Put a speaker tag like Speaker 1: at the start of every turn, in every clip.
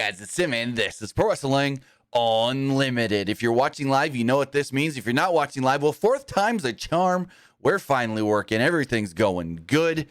Speaker 1: guys, it's Sim, and this is Pro Wrestling Unlimited. If you're watching live, you know what this means. If you're not watching live, well, fourth time's a charm. We're finally working. Everything's going good.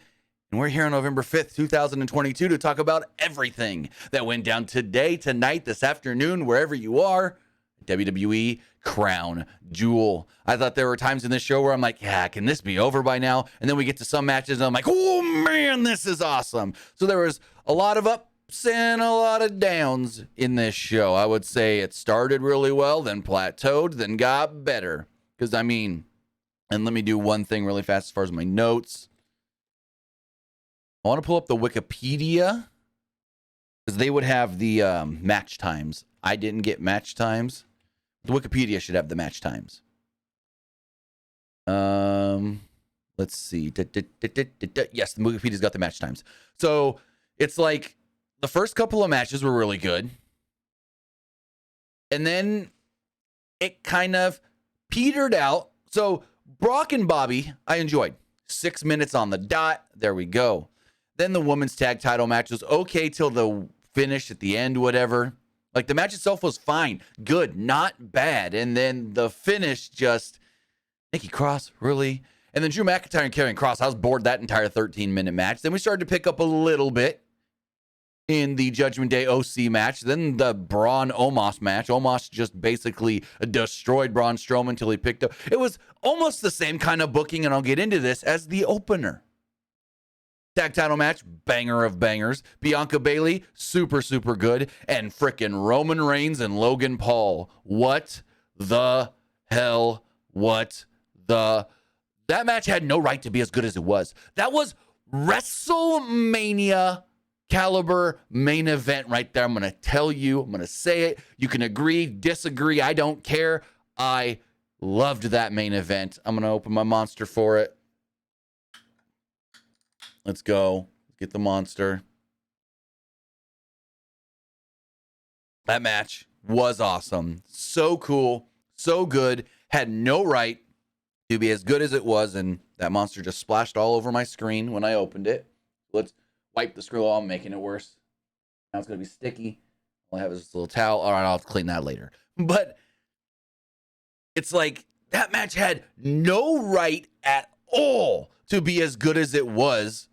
Speaker 1: And we're here on November 5th, 2022 to talk about everything that went down today, tonight, this afternoon, wherever you are. WWE Crown Jewel. I thought there were times in this show where I'm like, yeah, can this be over by now? And then we get to some matches and I'm like, oh man, this is awesome. So there was a lot of ups and a lot of downs in this show. I would say it started really well, then plateaued, then got better. Because I mean, and let me do one thing really fast as far as my notes. I want to pull up the Wikipedia because they would have the match times. I didn't get match times. The Wikipedia should have the match times. Let's see. Yes, the Wikipedia's got the match times. So it's like the first couple of matches were really good. And then it kind of petered out. So Brock and Bobby, I enjoyed. 6 minutes on the dot. There we go. Then the women's tag title match was okay till the finish at the end, whatever. Like, the match itself was fine, good, not bad. And then the finish just, Nikki Cross, really? And then Drew McIntyre and Karrion Kross, I was bored that entire 13-minute match. Then we started to pick up a little bit in the Judgment Day OC match. Then the Braun Omos match. Omos just basically destroyed Braun Strowman until he picked up. It was almost the same kind of booking, and I'll get into this, as the opener. Tag title match, banger of bangers. Bianca Bailey, super, super good. And frickin' Roman Reigns and Logan Paul. What the hell? That match had no right to be as good as it was. That was WrestleMania caliber main event right there. I'm going to tell you. I'm going to say it. You can agree, disagree. I don't care. I loved that main event. I'm going to open my monster for it. Let's go. Get the monster. That match was awesome. So cool. So good. Had no right to be as good as it was. And that monster just splashed all over my screen when I opened it. Let's wipe the screw off. I'm making it worse. Now it's going to be sticky. All I have is this little towel. All right, I'll clean that later. But it's like that match had no right at all to be as good as it was.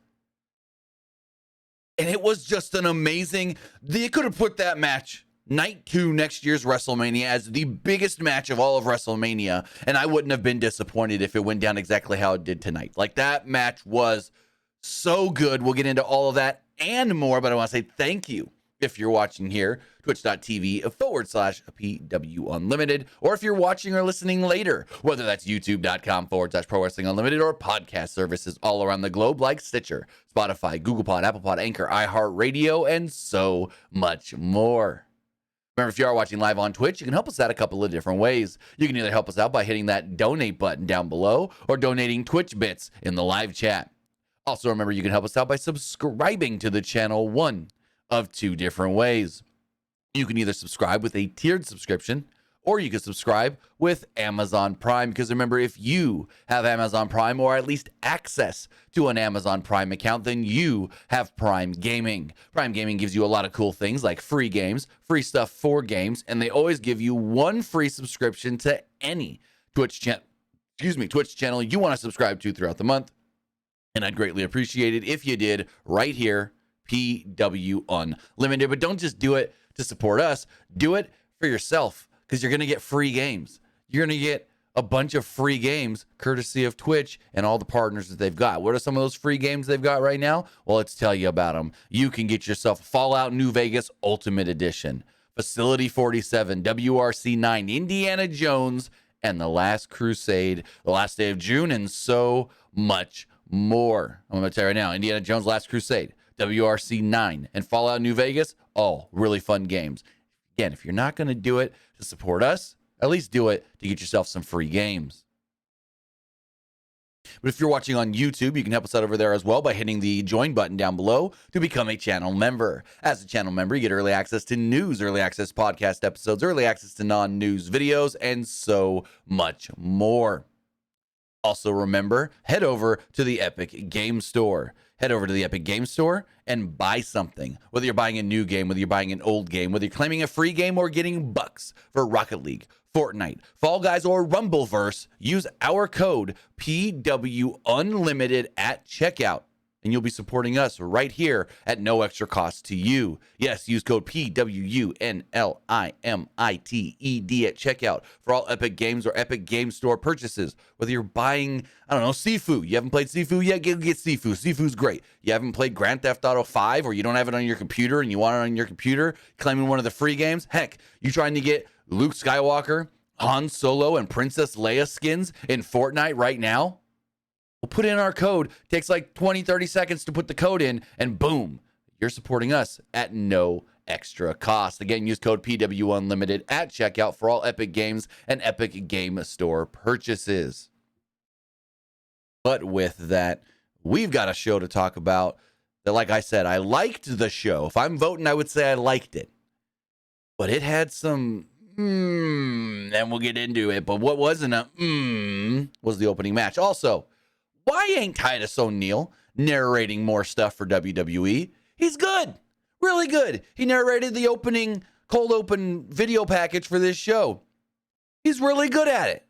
Speaker 1: And it was just an amazing, they could have put that match night 2 next year's WrestleMania as the biggest match of all of WrestleMania. And I wouldn't have been disappointed if it went down exactly how it did tonight. Like, that match was so good. We'll get into all of that and more, but I want to say thank you if you're watching here, twitch.tv/PW Unlimited, or if you're watching or listening later, whether that's youtube.com/Pro Wrestling Unlimited or podcast services all around the globe like Stitcher, Spotify, Google Pod, Apple Pod, Anchor, iHeartRadio, and so much more. Remember, if you are watching live on Twitch, you can help us out a couple of different ways. You can either help us out by hitting that donate button down below or donating Twitch bits in the live chat. Also, remember, you can help us out by subscribing to the channel one of 2 different ways. You can either subscribe with a tiered subscription, or you can subscribe with Amazon Prime. Because remember, if you have Amazon Prime, or at least access to an Amazon Prime account, then you have Prime Gaming. Prime Gaming gives you a lot of cool things like free games, free stuff for games, and they always give you 1 free subscription to any Twitch channel you want to subscribe to throughout the month. And I'd greatly appreciate it if you did right here, PW Unlimited. But don't just do it to support us. Do it for yourself, because you're going to get free games. You're going to get a bunch of free games courtesy of Twitch and all the partners that they've got. What are some of those free games they've got right now? Well, let's tell you about them. You can get yourself Fallout New Vegas Ultimate Edition, Facility 47, WRC 9, Indiana Jones, and The Last Crusade, The Last Day of June, and so much more. I'm going to tell you right now, Indiana Jones, Last Crusade, WRC 9, and Fallout New Vegas, all really fun games. Again, if you're not going to do it to support us, at least do it to get yourself some free games. But if you're watching on YouTube, you can help us out over there as well by hitting the join button down below to become a channel member. As a channel member, you get early access to news, early access podcast episodes, early access to non-news videos, and so much more. Also remember, head over to the Epic Game Store. Head over to the Epic Game Store and buy something. Whether you're buying a new game, whether you're buying an old game, whether you're claiming a free game or getting bucks for Rocket League, Fortnite, Fall Guys, or Rumbleverse, use our code PWUnlimited at checkout, and you'll be supporting us right here at no extra cost to you. Yes, use code PWUNLIMITED at checkout for all Epic Games or Epic Game Store purchases. Whether you're buying, I don't know, Sifu. You haven't played Sifu yet? Get Sifu. Sifu's great. You haven't played Grand Theft Auto 5, or you don't have it on your computer and you want it on your computer, claiming one of the free games? Heck, you trying to get Luke Skywalker, Han Solo, and Princess Leia skins in Fortnite right now? We'll put in our code. It takes like 20, 30 seconds to put the code in, and boom, you're supporting us at no extra cost. Again, use code PWUnlimited at checkout for all Epic Games and Epic Game Store purchases. But with that, we've got a show to talk about that, like I said, I liked the show. If I'm voting, I would say I liked it. But it had some and we'll get into it. But what wasn't a was the opening match. Also, why ain't Titus O'Neil narrating more stuff for WWE? He's good. Really good. He narrated the cold open video package for this show. He's really good at it.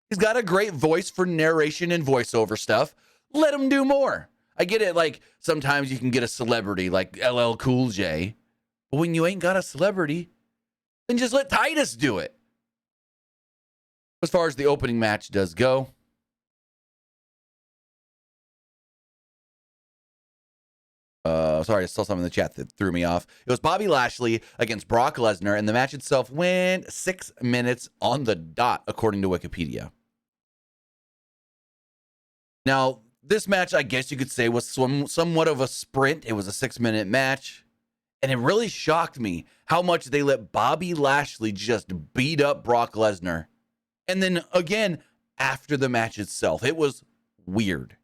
Speaker 1: He's got a great voice for narration and voiceover stuff. Let him do more. I get it. Like, sometimes you can get a celebrity like LL Cool J. But when you ain't got a celebrity, then just let Titus do it. As far as the opening match does go, sorry, I saw something in the chat that threw me off. It was Bobby Lashley against Brock Lesnar, and the match itself went 6 minutes on the dot, according to Wikipedia. Now, this match, I guess you could say, was somewhat of a sprint. It was a 6-minute match, and it really shocked me how much they let Bobby Lashley just beat up Brock Lesnar. And then, again, after the match itself, it was weird.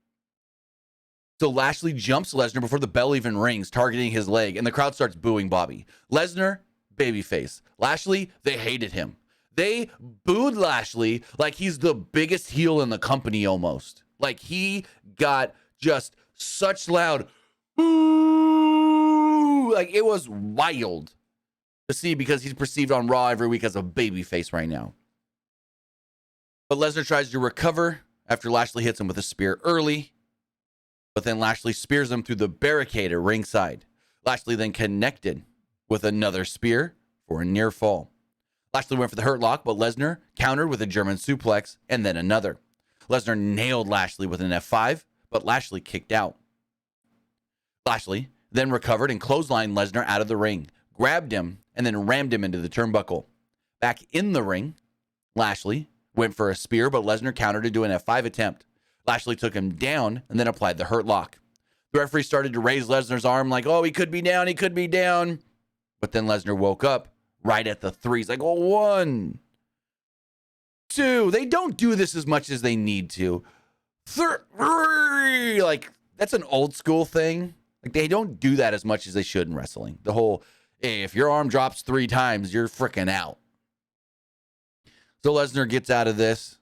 Speaker 1: So Lashley jumps Lesnar before the bell even rings, targeting his leg, and the crowd starts booing Bobby. Lesnar, babyface. Lashley, they hated him. They booed Lashley like he's the biggest heel in the company almost. Like he got just such loud boo. Like it was wild to see because he's perceived on Raw every week as a babyface right now. But Lesnar tries to recover after Lashley hits him with a spear early. But then Lashley spears him through the barricade at ringside. Lashley then connected with another spear for a near fall. Lashley went for the hurt lock, but Lesnar countered with a German suplex and then another. Lesnar nailed Lashley with an F5, but Lashley kicked out. Lashley then recovered and clotheslined Lesnar out of the ring, grabbed him, and then rammed him into the turnbuckle. Back in the ring, Lashley went for a spear, but Lesnar countered to do an F5 attempt. Lashley took him down and then applied the hurt lock. The referee started to raise Lesnar's arm like, oh, he could be down, he could be down. But then Lesnar woke up right at the 3. He's like, oh, 1, 2. They don't do this as much as they need to. 3. Like, that's an old school thing. Like, they don't do that as much as they should in wrestling. The whole, hey, if your arm drops 3 times, you're freaking out. So Lesnar gets out of this.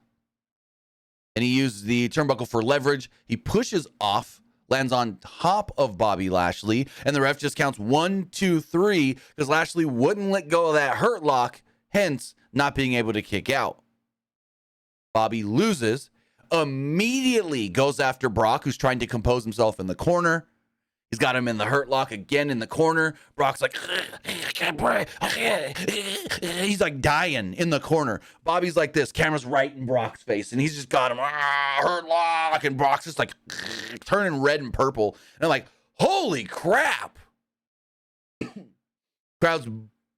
Speaker 1: And he used the turnbuckle for leverage. He pushes off, lands on top of Bobby Lashley, and the ref just counts 1, 2, 3 because Lashley wouldn't let go of that hurt lock, hence not being able to kick out. Bobby loses, immediately goes after Brock, who's trying to compose himself in the corner. He's got him in the hurt lock again in the corner. Brock's like, he's like dying in the corner. Bobby's like this, camera's right in Brock's face, and he's just got him, hurt lock, and Brock's just like turning red and purple. And I'm like, holy crap. Crowd's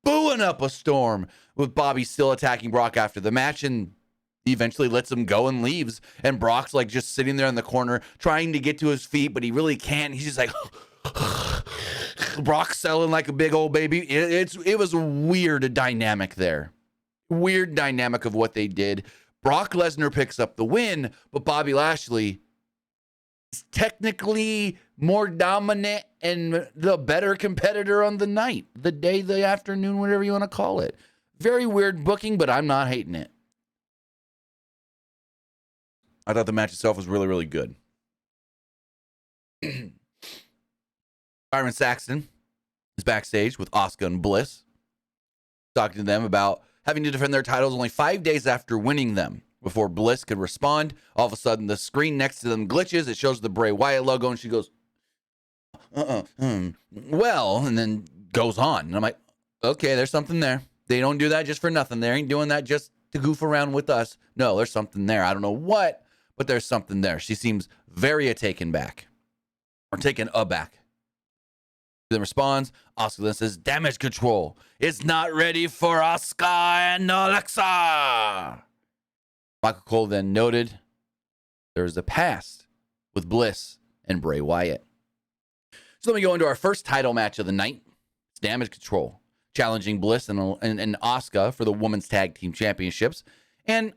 Speaker 1: booing up a storm with Bobby still attacking Brock after the match, and he eventually lets him go and leaves. And Brock's like just sitting there in the corner trying to get to his feet, but he really can't. He's just like, Brock's selling like a big old baby. It was a weird dynamic there. Weird dynamic of what they did. Brock Lesnar picks up the win, but Bobby Lashley is technically more dominant and the better competitor on the night, the day, the afternoon, whatever you want to call it. Very weird booking, but I'm not hating it. I thought the match itself was really, really good. Byron Saxton is backstage with Asuka and Bliss, talking to them about having to defend their titles only 5 days after winning them. Before Bliss could respond, all of a sudden the screen next to them glitches. It shows the Bray Wyatt logo, and she goes, well, and then goes on. And I'm like, okay, there's something there. They don't do that just for nothing. They ain't doing that just to goof around with us. No, there's something there. I don't know what, but there's something there. She seems very taken aback. Then responds, Asuka then says, damage control is not ready for Asuka and Alexa. Michael Cole then noted there's a past with Bliss and Bray Wyatt. So then we go into our first title match of the night. It's Damage Control, challenging Bliss and Asuka for the Women's Tag Team Championships. And,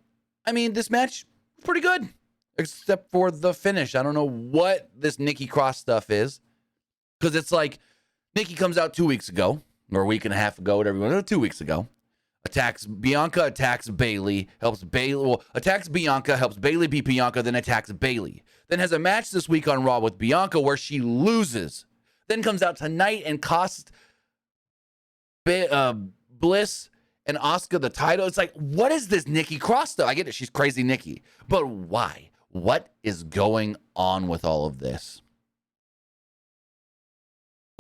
Speaker 1: I mean, this match is pretty good, except for the finish. I don't know what this Nikki Cross stuff is, because it's like Nikki comes out 2 weeks ago, or a week and a half ago, whatever you want, 2 weeks ago. Attacks Bianca, attacks Bayley, attacks Bianca, helps Bayley beat Bianca, then attacks Bayley. Then has a match this week on Raw with Bianca where she loses. Then comes out tonight and costs Bliss and Asuka the title. It's like, what is this Nikki Cross stuff? I get it, she's crazy Nikki. But why? What is going on with all of this?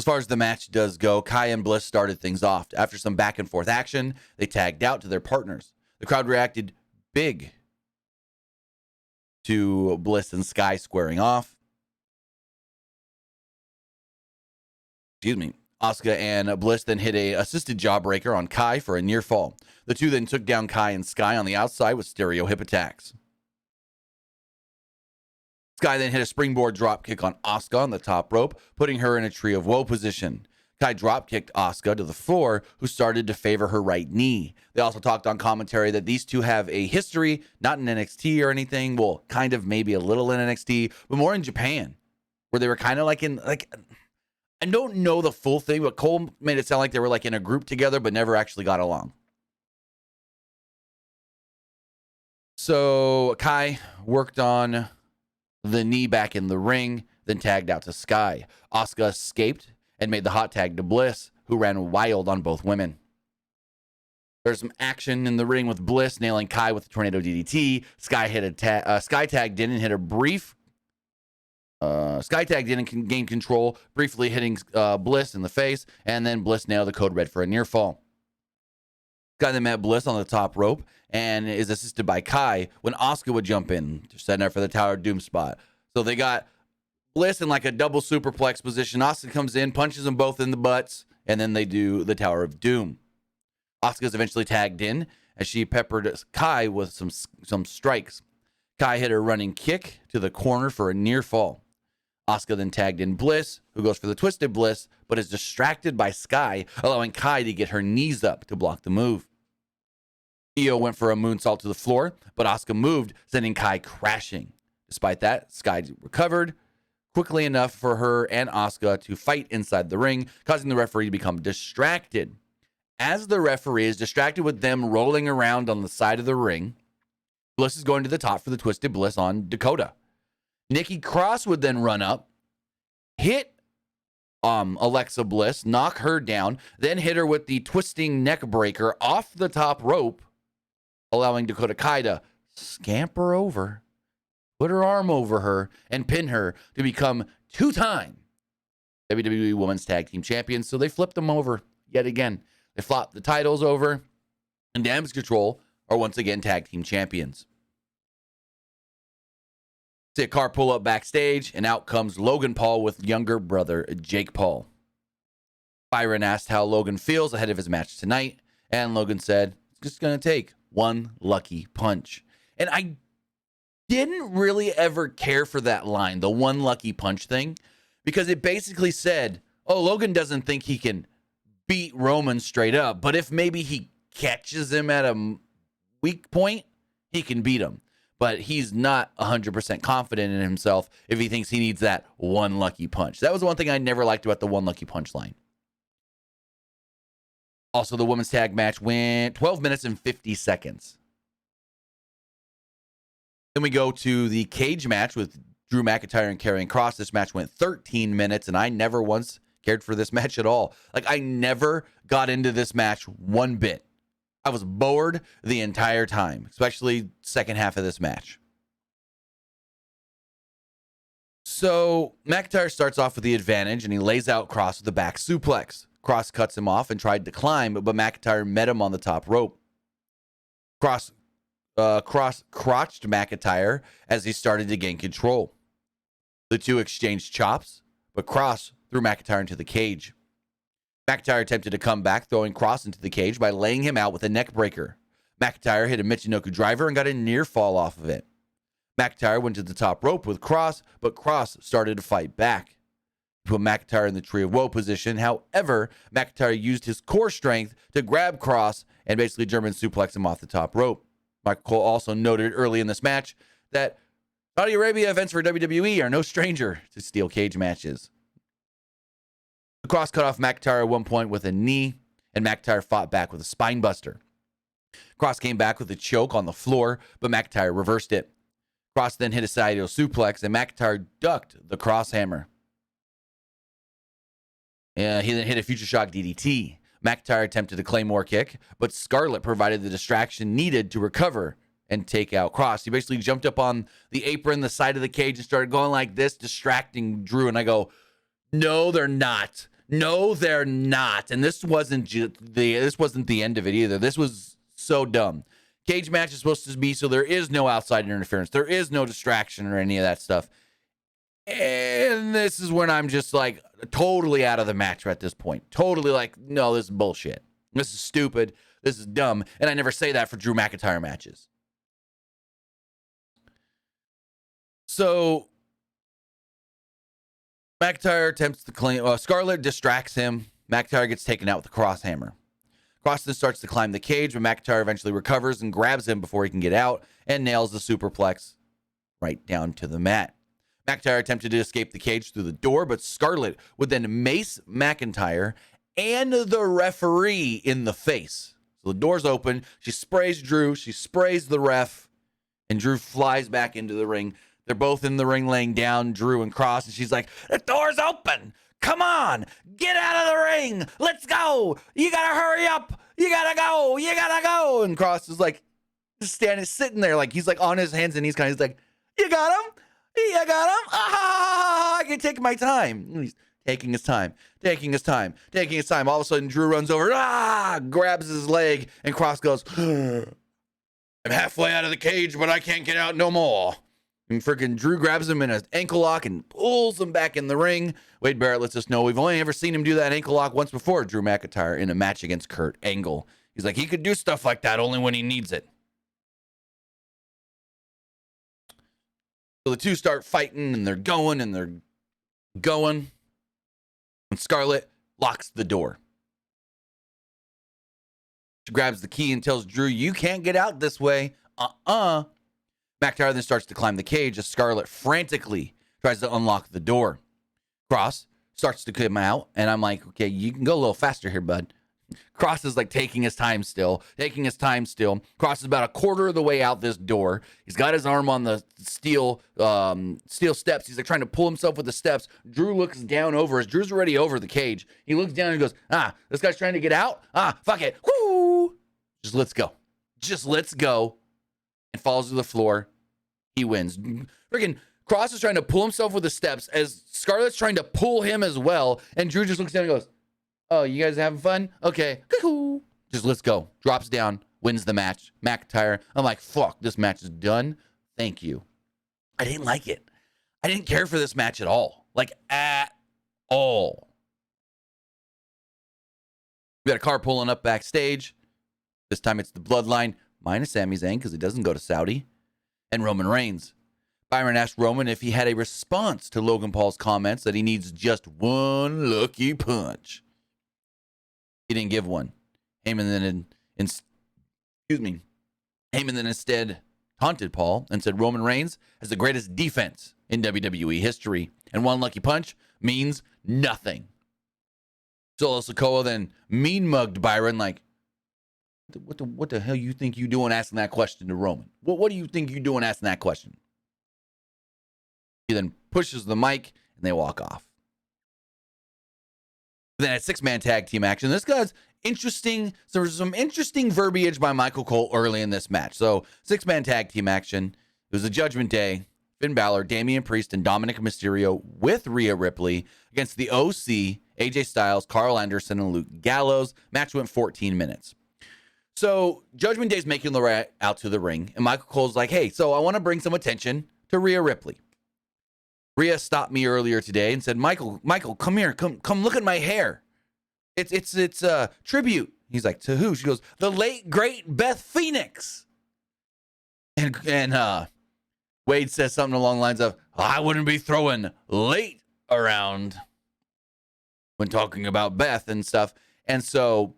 Speaker 1: As far as the match does go, Kai and Bliss started things off. After some back and forth action, they tagged out to their partners. The crowd reacted big to Bliss and Sky squaring off. Asuka and Bliss then hit a assisted jawbreaker on Kai for a near fall. The two then took down Kai and Sky on the outside with stereo hip attacks. Sky then hit a springboard dropkick on Asuka on the top rope, putting her in a tree of woe position. Kai dropkicked Asuka to the floor, who started to favor her right knee. They also talked on commentary that these two have a history, not in NXT or anything, well, kind of maybe a little in NXT, but more in Japan, where they were kind of like I don't know the full thing, but Cole made it sound like they were like in a group together, but never actually got along. So Kai worked on the knee back in the ring, then tagged out to Sky. Asuka escaped and made the hot tag to Bliss, who ran wild on both women. There's some action in the ring with Bliss nailing Kai with the tornado DDT. Sky tagged in and hit a brief. Sky tagged in and gained control, briefly hitting Bliss in the face, and then Bliss nailed the code red for a near fall. Sky then met Bliss on the top rope and is assisted by Kai when Asuka would jump in, setting up for the Tower of Doom spot. So they got Bliss in like a double superplex position. Asuka comes in, punches them both in the butts, and then they do the Tower of Doom. Asuka's eventually tagged in as she peppered Kai with some strikes. Kai hit a running kick to the corner for a near fall. Asuka then tagged in Bliss, who goes for the Twisted Bliss, but is distracted by Sky, allowing Kai to get her knees up to block the move. Io went for a moonsault to the floor, but Asuka moved, sending Kai crashing. Despite that, Sky recovered quickly enough for her and Asuka to fight inside the ring, causing the referee to become distracted. As the referee is distracted with them rolling around on the side of the ring, Bliss is going to the top for the Twisted Bliss on Dakota. Nikki Cross would then run up, hit Alexa Bliss, knock her down, then hit her with the twisting neck breaker off the top rope, allowing Dakota Kai to scamper over, put her arm over her, and pin her to become two-time WWE Women's Tag Team Champions. So they flipped them over yet again. They flopped the titles over, and Damage Control are once again Tag Team Champions. See a car pull up backstage, and out comes Logan Paul with younger brother Jake Paul. Byron asked how Logan feels ahead of his match tonight, and Logan said, it's just going to take one lucky punch. And I didn't really ever care for that line, the one lucky punch thing, because it basically said, oh, Logan doesn't think he can beat Roman straight up, but if maybe he catches him at a weak point, he can beat him. But he's not 100% confident in himself if he thinks he needs that one lucky punch. That was the one thing I never liked about the one lucky punch line. Also, the women's tag match went 12 minutes and 50 seconds. Then we go to the cage match with Drew McIntyre and Karrion Kross. This match went 13 minutes, and I never once cared for this match at all. Like, I never got into this match one bit. I was bored the entire time, especially second half of this match. So McIntyre starts off with the advantage, and he lays out Cross with the back suplex. Cross cuts him off and tried to climb, but McIntyre met him on the top rope. Cross crotched McIntyre as he started to gain control. The two exchanged chops, but Cross threw McIntyre into the cage. McIntyre attempted to come back, throwing Cross into the cage by laying him out with a neck breaker. McIntyre hit a Michinoku driver and got a near fall off of it. McIntyre went to the top rope with Cross, but Cross started to fight back. He put McIntyre in the Tree of Woe position. However, McIntyre used his core strength to grab Cross and basically German suplex him off the top rope. Michael Cole also noted early in this match that Saudi Arabia events for WWE are no stranger to steel cage matches. The Cross cut off McIntyre at one point with a knee, and McIntyre fought back with a spine buster. Cross came back with a choke on the floor, but McIntyre reversed it. Cross then hit a side heel suplex, and McIntyre ducked the cross hammer. He then hit a future shock DDT. McIntyre attempted a Claymore kick, but Scarlett provided the distraction needed to recover and take out Cross. He basically jumped up on the apron, the side of the cage, and started going like this, distracting Drew. And I go, no, they're not. No, they're not. And this wasn't the end of it either. This was so dumb. Cage match is supposed to be so there is no outside interference. There is no distraction or any of that stuff. And this is when I'm just like totally out of the match at this point. Totally like, no, this is bullshit. This is stupid. This is dumb. And I never say that for Drew McIntyre matches. So McIntyre attempts to clean. Scarlett distracts him. McIntyre gets taken out with the cross hammer. Cross then starts to climb the cage, but McIntyre eventually recovers and grabs him before he can get out and nails the superplex right down to the mat. McIntyre attempted to escape the cage through the door, but Scarlett would then mace McIntyre and the referee in the face. So the door's open. She sprays Drew. She sprays the ref, and Drew flies back into the ring. They're both in the ring laying down, Drew and Cross, and she's like, the door's open. Come on, get out of the ring. Let's go. You got to hurry up. You got to go. You got to go. And Cross is like, just sitting there. Like, he's like on his hands and he's like, you got him? You got him? I can take my time. And he's taking his time. All of a sudden, Drew runs over, grabs his leg, and Cross goes, I'm halfway out of the cage, but I can't get out no more. And freaking Drew grabs him in an ankle lock and pulls him back in the ring. Wade Barrett lets us know we've only ever seen him do that ankle lock once before, Drew McIntyre, in a match against Kurt Angle. He's like, he could do stuff like that only when he needs it. So the two start fighting, and they're going. And Scarlett locks the door. She grabs the key and tells Drew, you can't get out this way. McIntyre then starts to climb the cage as Scarlett frantically tries to unlock the door. Cross starts to come out, and I'm like, okay, you can go a little faster here, bud. Cross is like taking his time still. Cross is about a quarter of the way out this door. He's got his arm on the steel steps. He's like trying to pull himself with the steps. Drew looks down over us. Drew's already over the cage. He looks down and goes, this guy's trying to get out? Fuck it. Woo! Just let's go. And falls to the floor. He wins. Freaking Cross is trying to pull himself with the steps as Scarlett's trying to pull him as well. And Drew just looks down and goes, oh, you guys having fun? Okay. Just let's go. Drops down, wins the match. McIntyre. I'm like, fuck, this match is done. Thank you. I didn't like it. I didn't care for this match at all. Like, at all. We got a car pulling up backstage. This time it's the Bloodline, minus Sami Zayn because it doesn't go to Saudi, and Roman Reigns. Byron asked Roman if he had a response to Logan Paul's comments that he needs just one lucky punch. He didn't give one. Heyman then instead taunted Paul and said Roman Reigns has the greatest defense in WWE history, and one lucky punch means nothing. Solo Sikoa then mean-mugged Byron like, what the hell you think you doing asking that question to Roman? What do you think you doing asking that question? He then pushes the mic and they walk off. Then a 6-man tag team action. This guy's interesting. So there's some interesting verbiage by Michael Cole early in this match. So 6-man tag team action. It was a Judgment Day. Finn Balor, Damian Priest, and Dominic Mysterio with Rhea Ripley against the OC, AJ Styles, Carl Anderson, and Luke Gallows. Match went 14 minutes. So Judgment Day's making the way out to the ring, and Michael Cole's like, hey, so I want to bring some attention to Rhea Ripley. Rhea stopped me earlier today and said, Michael, come here. Come look at my hair. It's a tribute. He's like, to who? She goes, the late, great Beth Phoenix. And Wade says something along the lines of, I wouldn't be throwing late around when talking about Beth and stuff. And so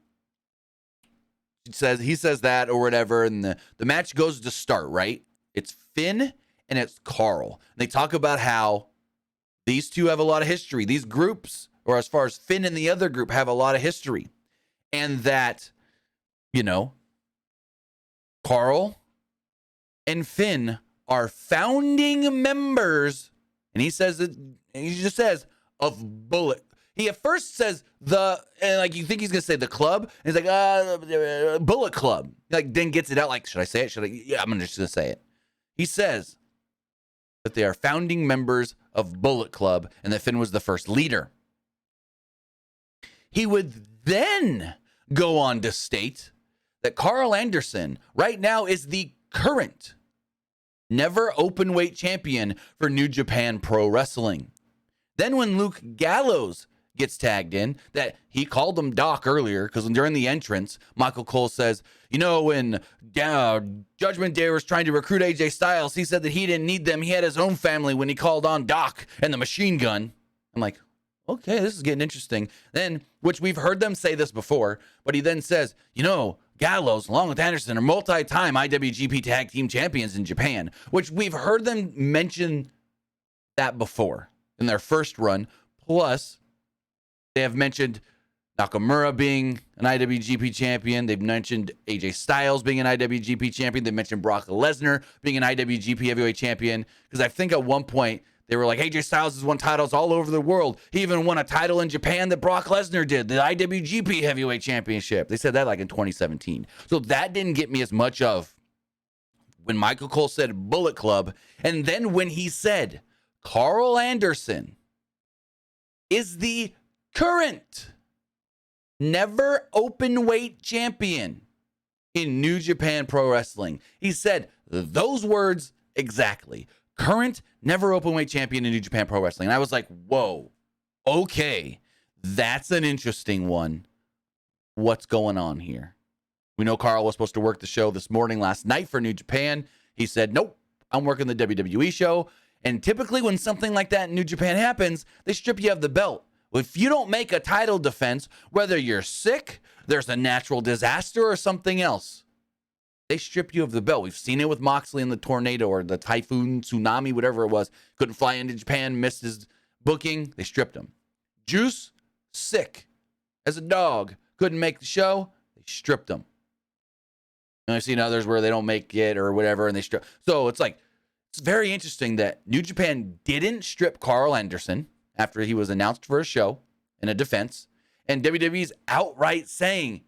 Speaker 1: he says that or whatever, and the match goes to start, right? It's Finn and it's Carl. They talk about how these two have a lot of history. These groups, or as far as Finn and the other group, have a lot of history. And that, Carl and Finn are founding members, and he says that he just says of Bullet. He at first says and like you think he's gonna say the club, and he's like Bullet Club. Like then gets it out like, should I say it? Yeah, I'm just gonna say it. He says that they are founding members of Bullet Club, and that Finn was the first leader. He would then go on to state that Carl Anderson right now is the current never open weight champion for New Japan Pro Wrestling. Then when Luke Gallows gets tagged in, that he called him Doc earlier, because during the entrance, Michael Cole says, when Judgment Day was trying to recruit AJ Styles, he said that he didn't need them. He had his own family when he called on Doc and the machine gun. I'm like, okay, this is getting interesting. Then, which we've heard them say this before, but he then says, Gallows, along with Anderson, are multi-time IWGP Tag Team Champions in Japan, which we've heard them mention that before in their first run. Plus, they have mentioned Nakamura being an IWGP champion. They've mentioned AJ Styles being an IWGP champion. They mentioned Brock Lesnar being an IWGP heavyweight champion. Because I think at one point, they were like, AJ Styles has won titles all over the world. He even won a title in Japan that Brock Lesnar did, the IWGP Heavyweight Championship. They said that like in 2017. So that didn't get me as much of when Michael Cole said Bullet Club. And then when he said Carl Anderson is the current never open weight champion in New Japan Pro Wrestling. He said those words exactly. Current never open weight champion in New Japan Pro Wrestling. And I was like, whoa, okay, that's an interesting one. What's going on here? We know Carl was supposed to work the show this morning, last night for New Japan. He said, nope, I'm working the WWE show. And typically when something like that in New Japan happens, they strip you of the belt. If you don't make a title defense, whether you're sick, there's a natural disaster, or something else, they strip you of the belt. We've seen it with Moxley in the tornado or the typhoon, tsunami, whatever it was. Couldn't fly into Japan, missed his booking. They stripped him. Juice, sick as a dog, couldn't make the show. They stripped him. And I've seen others where they don't make it or whatever, and they strip. So it's very interesting that New Japan didn't strip Carl Anderson after he was announced for a show in a defense, and WWE's outright saying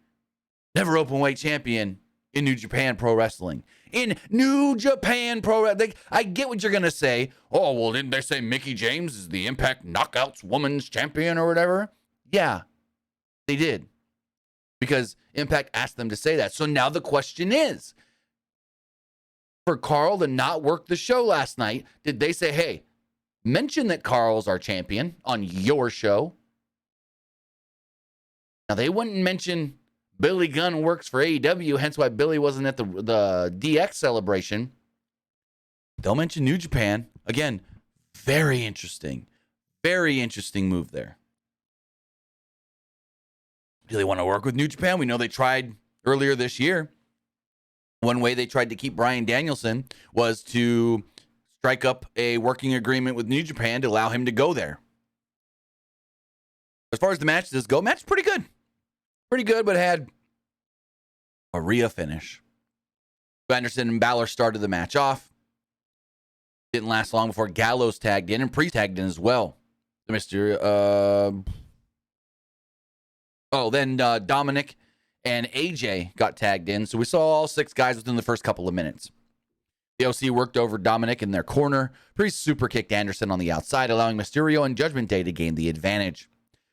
Speaker 1: never open weight champion in New Japan Pro Wrestling. In New Japan Pro Wrestling. I get what you're going to say. Oh, well, didn't they say Mickie James is the Impact Knockouts Women's Champion or whatever? Yeah, they did. Because Impact asked them to say that. So now the question is, for Carl to not work the show last night, did they say, hey, mention that Carl's our champion on your show? Now, they wouldn't mention Billy Gunn works for AEW, hence why Billy wasn't at the DX celebration. They'll mention New Japan. Again, very interesting. Very interesting move there. Do they want to work with New Japan? We know they tried earlier this year. One way they tried to keep Bryan Danielson was to strike up a working agreement with New Japan to allow him to go there. As far as the matches go, match pretty good. Pretty good, but had a Rhea finish. Anderson and Balor started the match off. Didn't last long before Gallows tagged in and Priest tagged in as well. The Mysterio, Oh, then Dominic and AJ got tagged in. So we saw all 6 guys within the first couple of minutes. The OC worked over Dominic in their corner. Priest super kicked Anderson on the outside, allowing Mysterio and Judgment Day to gain the advantage.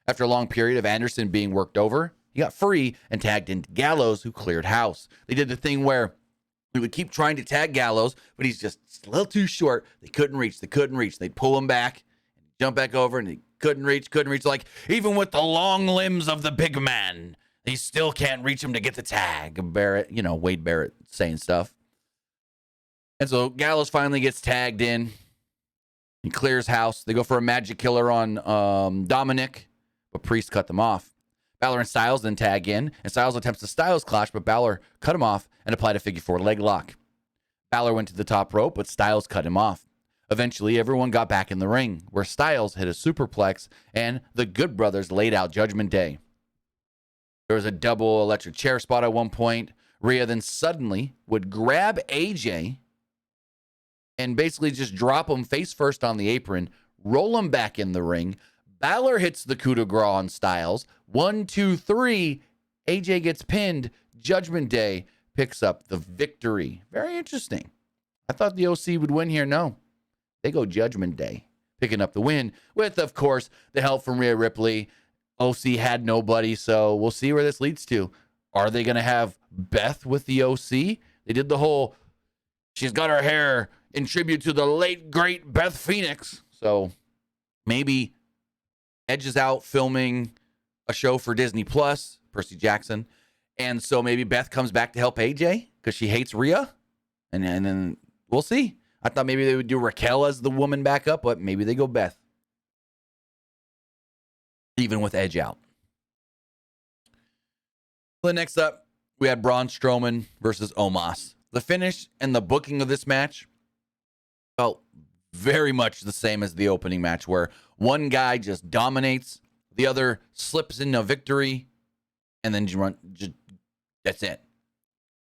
Speaker 1: After a long period of Anderson being worked over, he got free and tagged into Gallows, who cleared house. They did the thing where we would keep trying to tag Gallows, but he's just a little too short. They couldn't reach. They'd pull him back, jump back over, and he couldn't reach. Like, even with the long limbs of the big man, he still can't reach him to get the tag. Barrett, Wade Barrett saying stuff. And so Gallows finally gets tagged in. He clears house. They go for a magic killer on Dominic, but Priest cut them off. Balor and Styles then tag in, and Styles attempts the Styles clash, but Balor cut him off and applied a figure 4 leg lock. Balor went to the top rope, but Styles cut him off. Eventually, everyone got back in the ring, where Styles hit a superplex, and the Good Brothers laid out Judgment Day. There was a double electric chair spot at one point. Rhea then suddenly would grab AJ and basically just drop him face first on the apron, roll him back in the ring. Balor hits the coup de grace on Styles. 1, 2, 3. AJ gets pinned. Judgment Day picks up the victory. Very interesting. I thought the OC would win here. No. They go Judgment Day, picking up the win with, of course, the help from Rhea Ripley. OC had nobody, so we'll see where this leads to. Are they going to have Beth with the OC? They did the whole, she's got her hair in tribute to the late, great Beth Phoenix. So maybe Edge is out filming a show for Disney Plus, Percy Jackson. And so maybe Beth comes back to help AJ because she hates Rhea. And then we'll see. I thought maybe they would do Raquel as the woman backup, but maybe they go Beth. Even with Edge out. So next up, we had Braun Strowman versus Omos. The finish and the booking of this match felt very much the same as the opening match, where one guy just dominates, the other slips in a victory, and then that's it.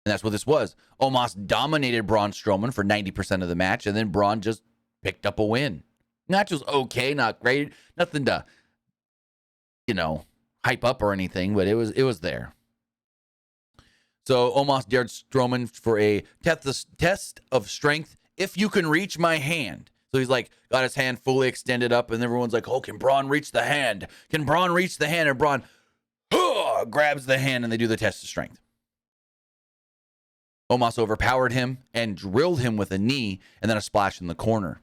Speaker 1: And that's what this was. Omos dominated Braun Strowman for 90% of the match, and then Braun just picked up a win. Match was okay, not great, nothing to, hype up or anything, but it was there. So Omos dared Strowman for a test of strength. If you can reach my hand. So he's like, got his hand fully extended up, and everyone's like, oh, can Braun reach the hand? Can Braun reach the hand? And Braun grabs the hand, and they do the test of strength. Omos overpowered him and drilled him with a knee and then a splash in the corner.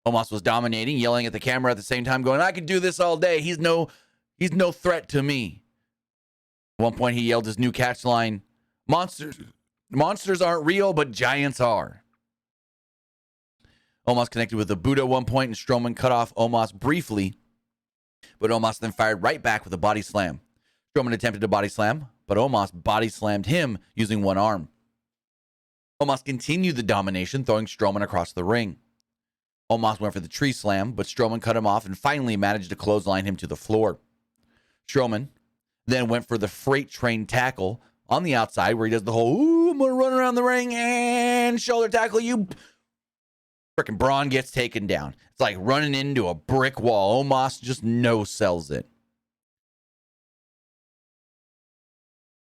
Speaker 1: Omos was dominating, yelling at the camera at the same time, going, I could do this all day. He's no threat to me. At one point, he yelled his new catch line, monsters aren't real, but giants are. Omos connected with a boot at one point, and Strowman cut off Omos briefly, but Omos then fired right back with a body slam. Strowman attempted a body slam, but Omos body slammed him using one arm. Omos continued the domination, throwing Strowman across the ring. Omos went for the tree slam, but Strowman cut him off and finally managed to clothesline him to the floor. Strowman then went for the freight train tackle on the outside, where he does the whole, ooh, I'm going to run around the ring and shoulder tackle you. Frickin' Braun gets taken down. It's like running into a brick wall. Omos just no-sells it.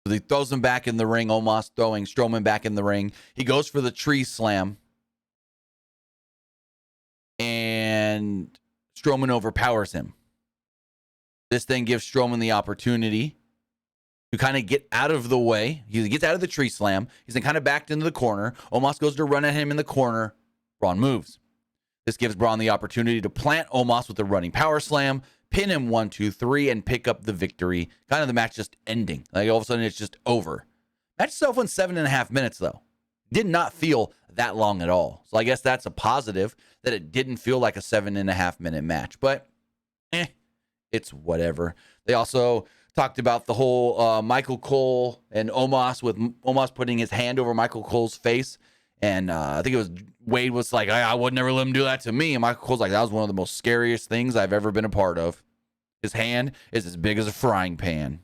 Speaker 1: So he throws him back in the ring. Omos throwing Strowman back in the ring. He goes for the tree slam. And Strowman overpowers him. This then gives Strowman the opportunity to kind of get out of the way. He gets out of the tree slam. He's then kind of backed into the corner. Omos goes to run at him in the corner. Braun moves. This gives Braun the opportunity to plant Omos with a running power slam, pin him 1, 2, 3, and pick up the victory. Kind of the match just ending. Like all of a sudden it's just over. Match itself went 7.5 minutes though. Did not feel that long at all. So I guess that's a positive that it didn't feel like a 7.5 minute match. But it's whatever. They also talked about the whole Michael Cole and Omos, with Omos putting his hand over Michael Cole's face. And I think it was Wade was like, I would never let him do that to me. And Michael Cole's like, that was one of the most scariest things I've ever been a part of. His hand is as big as a frying pan.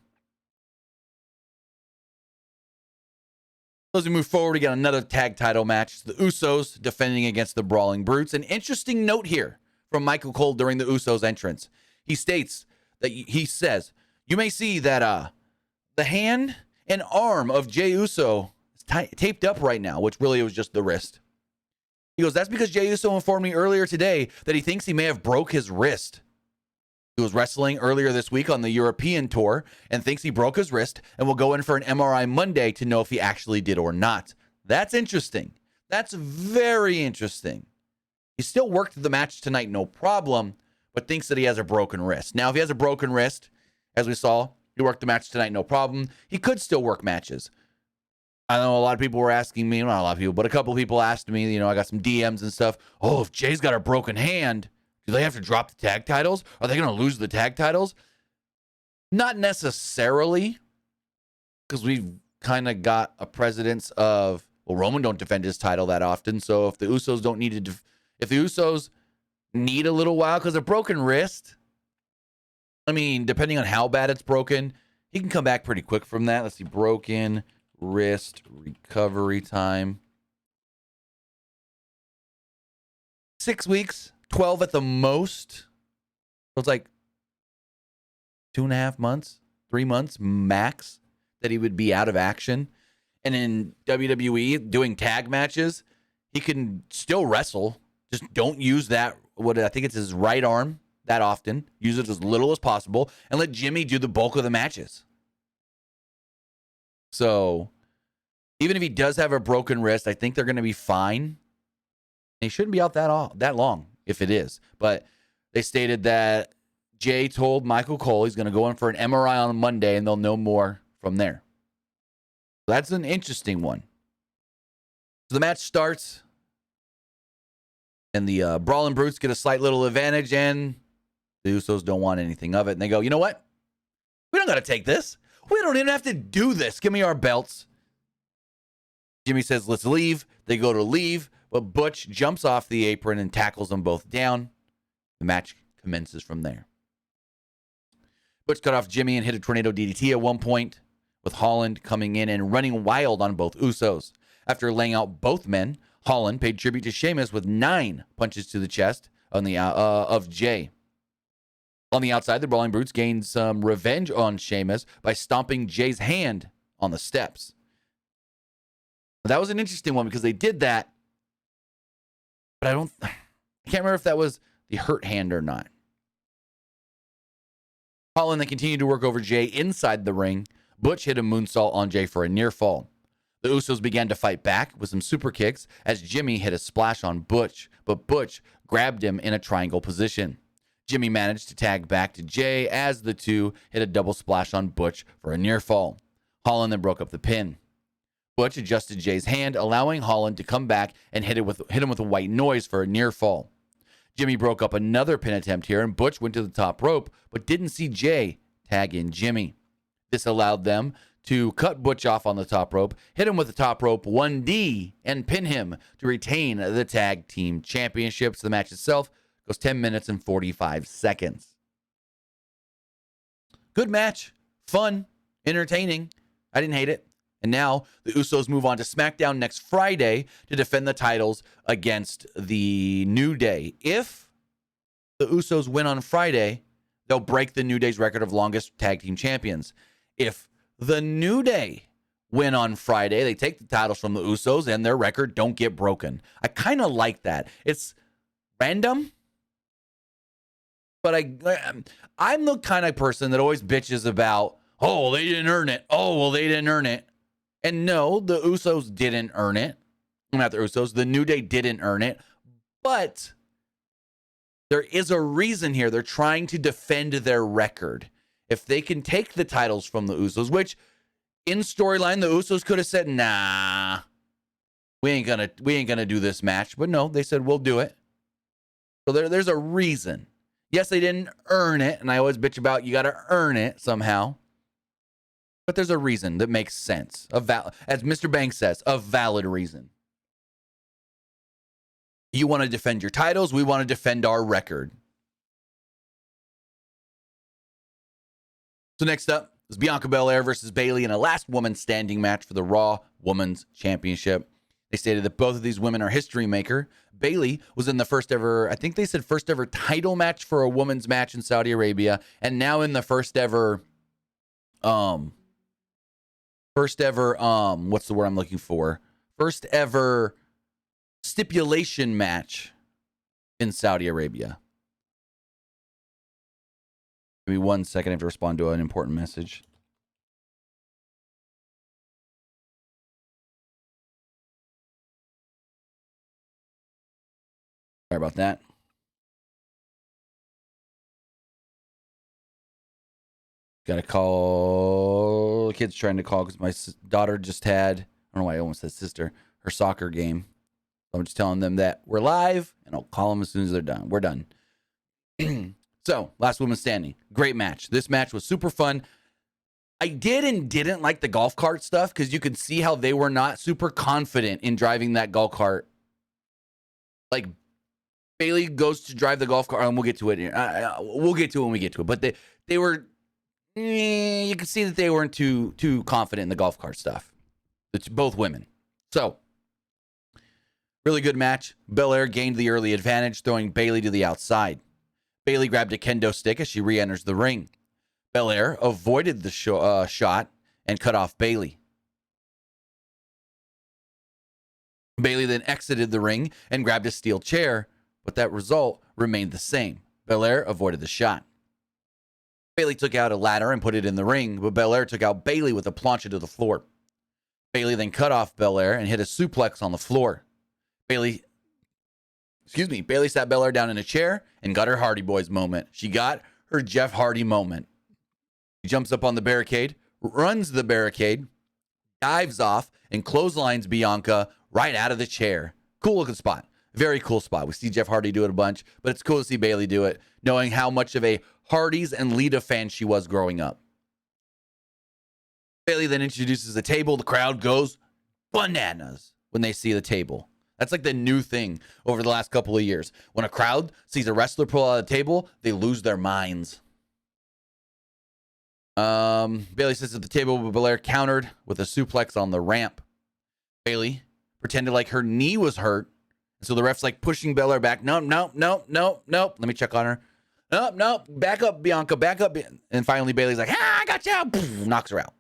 Speaker 1: As we move forward, we got another tag title match. The Usos defending against the Brawling Brutes. An interesting note here from Michael Cole during the Usos entrance. He states that he says, you may see that the hand and arm of Jey Uso is taped up right now, which really was just the wrist. He goes, that's because Jey Uso informed me earlier today that he thinks he may have broke his wrist. He was wrestling earlier this week on the European tour and thinks he broke his wrist and will go in for an MRI Monday to know if he actually did or not. That's interesting. That's very interesting. He still worked the match tonight, no problem, but thinks that he has a broken wrist. Now, if he has a broken wrist, as we saw, he worked the match tonight, no problem. He could still work matches. I know a lot of people were asking me, not a lot of people, but a couple of people asked me, I got some DMs and stuff. Oh, if Jay's got a broken hand, do they have to drop the tag titles? Are they going to lose the tag titles? Not necessarily, because we've kind of got a precedence of, well, Roman don't defend his title that often, so if the Usos don't need to, if the Usos need a little while, because a broken wrist, I mean, depending on how bad it's broken, he can come back pretty quick from that. Let's see, broken wrist recovery time. 6 weeks, 12 at the most. So it's like 2.5 months, 3 months max that he would be out of action. And in WWE, doing tag matches, he can still wrestle. Just don't use that, what I think it's his right arm that often. Use it as little as possible and let Jimmy do the bulk of the matches. So even if he does have a broken wrist, I think they're going to be fine. He shouldn't be out that long if it is. But they stated that Jay told Michael Cole he's going to go in for an MRI on Monday and they'll know more from there. That's an interesting one. So the match starts and the Brawling Brutes get a slight little advantage and the Usos don't want anything of it. And they go, you know what? We don't got to take this. We don't even have to do this. Give me our belts. Jimmy says, let's leave. They go to leave, but Butch jumps off the apron and tackles them both down. The match commences from there. Butch cut off Jimmy and hit a tornado DDT at one point, with Holland coming in and running wild on both Usos. After laying out both men, Holland paid tribute to Sheamus with 9 punches to the chest on the of Jay. On the outside, the Brawling Brutes gained some revenge on Sheamus by stomping Jay's hand on the steps. That was an interesting one because they did that, but I can't remember if that was the hurt hand or not. Holland then continued to work over Jay inside the ring. Butch hit a moonsault on Jay for a near fall. The Usos began to fight back with some super kicks as Jimmy hit a splash on Butch, but Butch grabbed him in a triangle position. Jimmy managed to tag back to Jay as the two hit a double splash on Butch for a near fall. Holland then broke up the pin. Butch adjusted Jay's hand, allowing Holland to come back and hit him with a white noise for a near fall. Jimmy broke up another pin attempt here, and Butch went to the top rope, but didn't see Jay tag in Jimmy. This allowed them to cut Butch off on the top rope, hit him with the top rope 1D, and pin him to retain the tag team championships. The match itself goes 10 minutes and 45 seconds. Good match. Fun. Entertaining. I didn't hate it. And now the Usos move on to SmackDown next Friday to defend the titles against the New Day. If the Usos win on Friday, they'll break the New Day's record of longest tag team champions. If the New Day win on Friday, they take the titles from the Usos and their record don't get broken. I kind of like that. It's random, but I'm the kind of person that always bitches about, oh, they didn't earn it. Oh, well, they didn't earn it. And no, the Usos didn't earn it. Not the Usos. The New Day didn't earn it. But there is a reason here. They're trying to defend their record. If they can take the titles from the Usos, which in storyline, the Usos could have said, nah, we ain't gonna do this match. But no, they said, we'll do it. So there's a reason. Yes, they didn't earn it. And I always bitch about you got to earn it somehow. But there's a reason that makes sense. As Mr. Banks says, a valid reason. You want to defend your titles. We want to defend our record. So next up is Bianca Belair versus Bayley in a last woman standing match for the Raw Women's Championship. They stated that both of these women are history maker. Bayley was in the first ever, I think they said first ever title match for a women's match in Saudi Arabia. And now in the first ever first ever, what's the word I'm looking for? First ever stipulation match in Saudi Arabia. Give me 1 second. I have to respond to an important message. Sorry about that. Got to call. The kid's trying to call because my daughter just had, I don't know why I almost said sister, her soccer game. So I'm just telling them that we're live, and I'll call them as soon as they're done. We're done. So, last woman standing. Great match. This match was super fun. I did and didn't like the golf cart stuff because you could see how they were not super confident in driving that golf cart. Like, Bayley goes to drive the golf cart, and we'll get to it. We'll get to it when we get to it. But they were, you could see that they weren't too confident in the golf cart stuff. It's both women. So, really good match. Belair gained the early advantage, throwing Bayley to the outside. Bayley grabbed a kendo stick as she re-enters the ring. Belair avoided the shot and cut off Bayley. Bayley then exited the ring and grabbed a steel chair, but that result remained the same. Belair avoided the shot. Bayley took out a ladder and put it in the ring, but Belair took out Bayley with a plancha to the floor. Bayley then cut off Belair and hit a suplex on the floor. Bayley sat Belair down in a chair and got her Hardy Boys moment. She got her Jeff Hardy moment. She jumps up on the barricade, runs the barricade, dives off, and clotheslines Bianca right out of the chair. Cool looking spot. Very cool spot. We see Jeff Hardy do it a bunch, but it's cool to see Bayley do it, knowing how much of a Hardys and Lita fan she was growing up. Bayley then introduces the table. The crowd goes bananas when they see the table. That's like the new thing over the last couple of years. When a crowd sees a wrestler pull out of the table, they lose their minds. Bayley sits at the table, but Belair countered with a suplex on the ramp. Bayley pretended like her knee was hurt. So the ref's like pushing Belair back. No. Let me check on her. No. Back up, Bianca. Back up. And finally, Bayley's like, I got you. Knocks her out.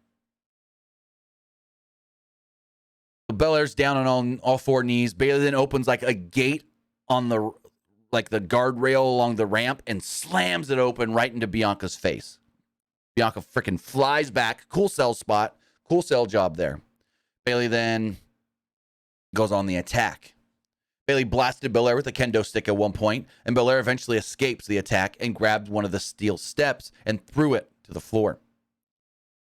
Speaker 1: Belair's down on all four knees. Bayley then opens like a gate on the guardrail along the ramp and slams it open right into Bianca's face. Bianca freaking flies back. Cool sell spot. Cool sell job there. Bayley then goes on the attack. Bayley blasted Belair with a kendo stick at one point, and Belair eventually escapes the attack and grabbed one of the steel steps and threw it to the floor.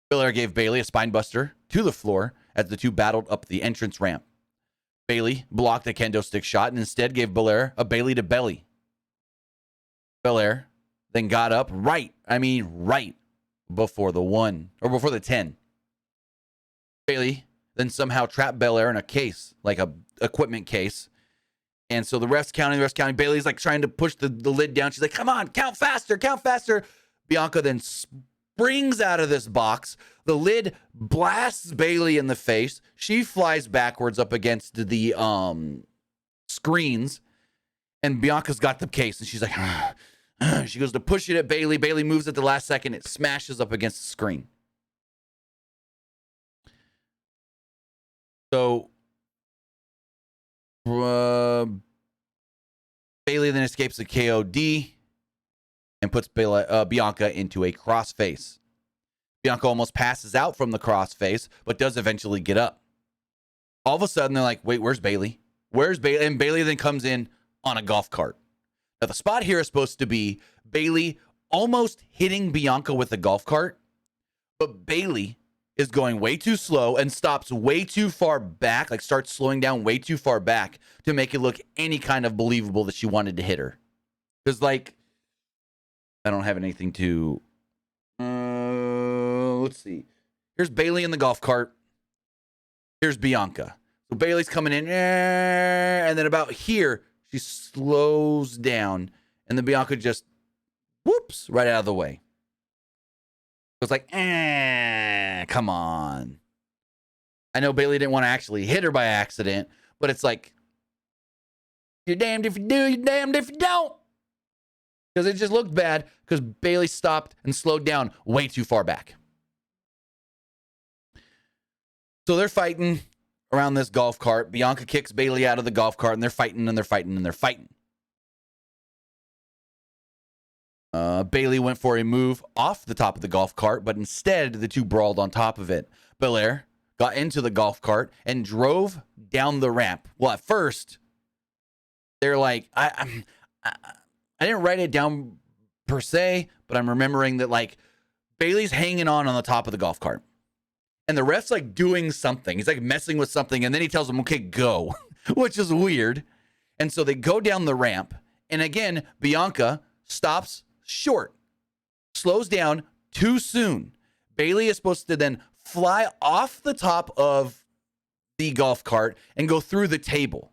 Speaker 1: Belair gave Bayley a spinebuster to the floor as the two battled up the entrance ramp. Bayley blocked a kendo stick shot and instead gave Belair a Bayley to belly. Belair then got up right before the 10. Bayley then somehow trapped Belair in a case, like a equipment case. And so the ref's counting. Bayley's like trying to push the lid down. She's like, come on, count faster. Bianca then springs out of this box. The lid blasts Bayley in the face. She flies backwards up against the screens. And Bianca's got the case. And she's like, she goes to push it at Bayley. Bayley moves at the last second. It smashes up against the screen. So Bayley then escapes the KOD and puts Bianca into a crossface. Bianca almost passes out from the crossface, but does eventually get up. All of a sudden, they're like, wait, where's Bayley? And Bayley then comes in on a golf cart. Now, the spot here is supposed to be Bayley almost hitting Bianca with a golf cart, but Bayley is going way too slow and stops way too far back, like starts slowing down way too far back to make it look any kind of believable that she wanted to hit her. Because, like, I don't have anything to... let's see. Here's Bayley in the golf cart. Here's Bianca. So Bayley's coming in, and then about here, she slows down, and then Bianca just whoops right out of the way. It's like, come on. I know Bayley didn't want to actually hit her by accident, but it's like, you're damned if you do, you're damned if you don't. Because it just looked bad because Bayley stopped and slowed down way too far back. So they're fighting around this golf cart. Bianca kicks Bayley out of the golf cart, and they're fighting and they're fighting and they're fighting. Bayley went for a move off the top of the golf cart, but instead the two brawled on top of it. Belair got into the golf cart and drove down the ramp. Well, at first, they're like, I didn't write it down per se, but I'm remembering that like Bayley's hanging on the top of the golf cart. And the ref's like doing something. He's like messing with something. And then he tells them, okay, go, which is weird. And so they go down the ramp. And again, Bianca stops short, slows down too soon. Bayley is supposed to then fly off the top of the golf cart and go through the table.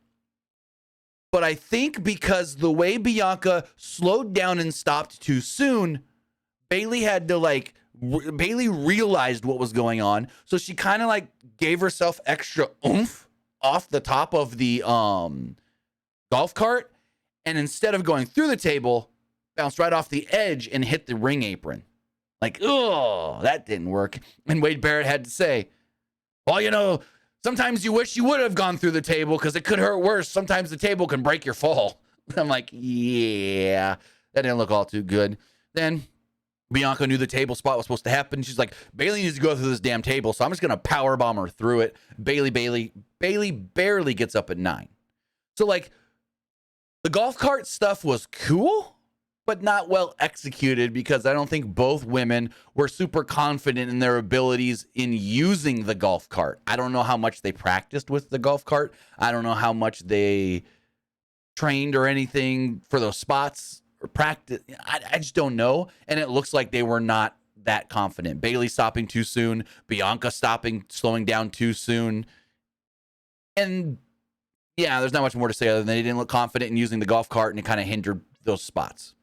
Speaker 1: But I think because the way Bianca slowed down and stopped too soon, Bayley had to Bayley realized what was going on. So she kind of like gave herself extra oomph off the top of the golf cart. And instead of going through the table, bounced right off the edge and hit the ring apron. Like, oh, that didn't work. And Wade Barrett had to say, well, sometimes you wish you would have gone through the table because it could hurt worse. Sometimes the table can break your fall. I'm like, yeah, that didn't look all too good. Then Bianca knew the table spot was supposed to happen. She's like, Bayley needs to go through this damn table, so I'm just going to powerbomb her through it. Bayley barely gets up at 9. So, like, the golf cart stuff was cool, but not well executed because I don't think both women were super confident in their abilities in using the golf cart. I don't know how much they practiced with the golf cart. I don't know how much they trained or anything for those spots or practice. I just don't know. And it looks like they were not that confident. Bayley stopping too soon. Bianca slowing down too soon. And yeah, there's not much more to say other than they didn't look confident in using the golf cart and it kind of hindered those spots.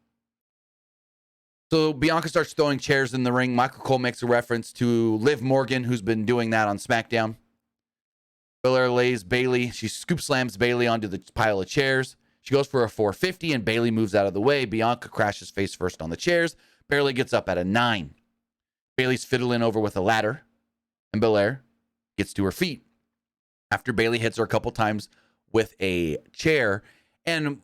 Speaker 1: So Bianca starts throwing chairs in the ring. Michael Cole makes a reference to Liv Morgan, who's been doing that on SmackDown. Belair lays Bayley. She scoop slams Bayley onto the pile of chairs. She goes for a 450, and Bayley moves out of the way. Bianca crashes face first on the chairs. Barely gets up at a 9. Bayley's fiddling over with a ladder, and Belair gets to her feet. After Bayley hits her a couple times with a chair, and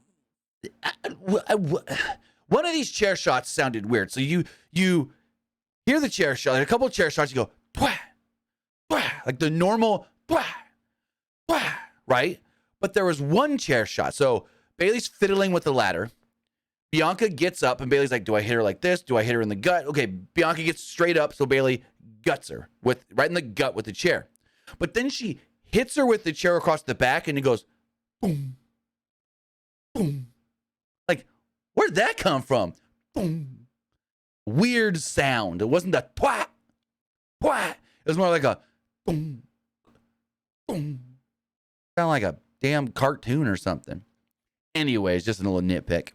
Speaker 1: one of these chair shots sounded weird. So you hear the chair shot, like a couple of chair shots, you go, "Pwah, pwah," like the normal, "Pwah, pwah," right? But there was one chair shot. So Bayley's fiddling with the ladder. Bianca gets up, and Bayley's like, do I hit her like this? Do I hit her in the gut? Okay, Bianca gets straight up, so Bayley guts her right in the gut with the chair. But then she hits her with the chair across the back, and it goes, boom, boom. Like, where'd that come from? Boom. Weird sound. It wasn't a twat, twat. It was more like a boom, boom. Sound like a damn cartoon or something. Anyways, just a little nitpick.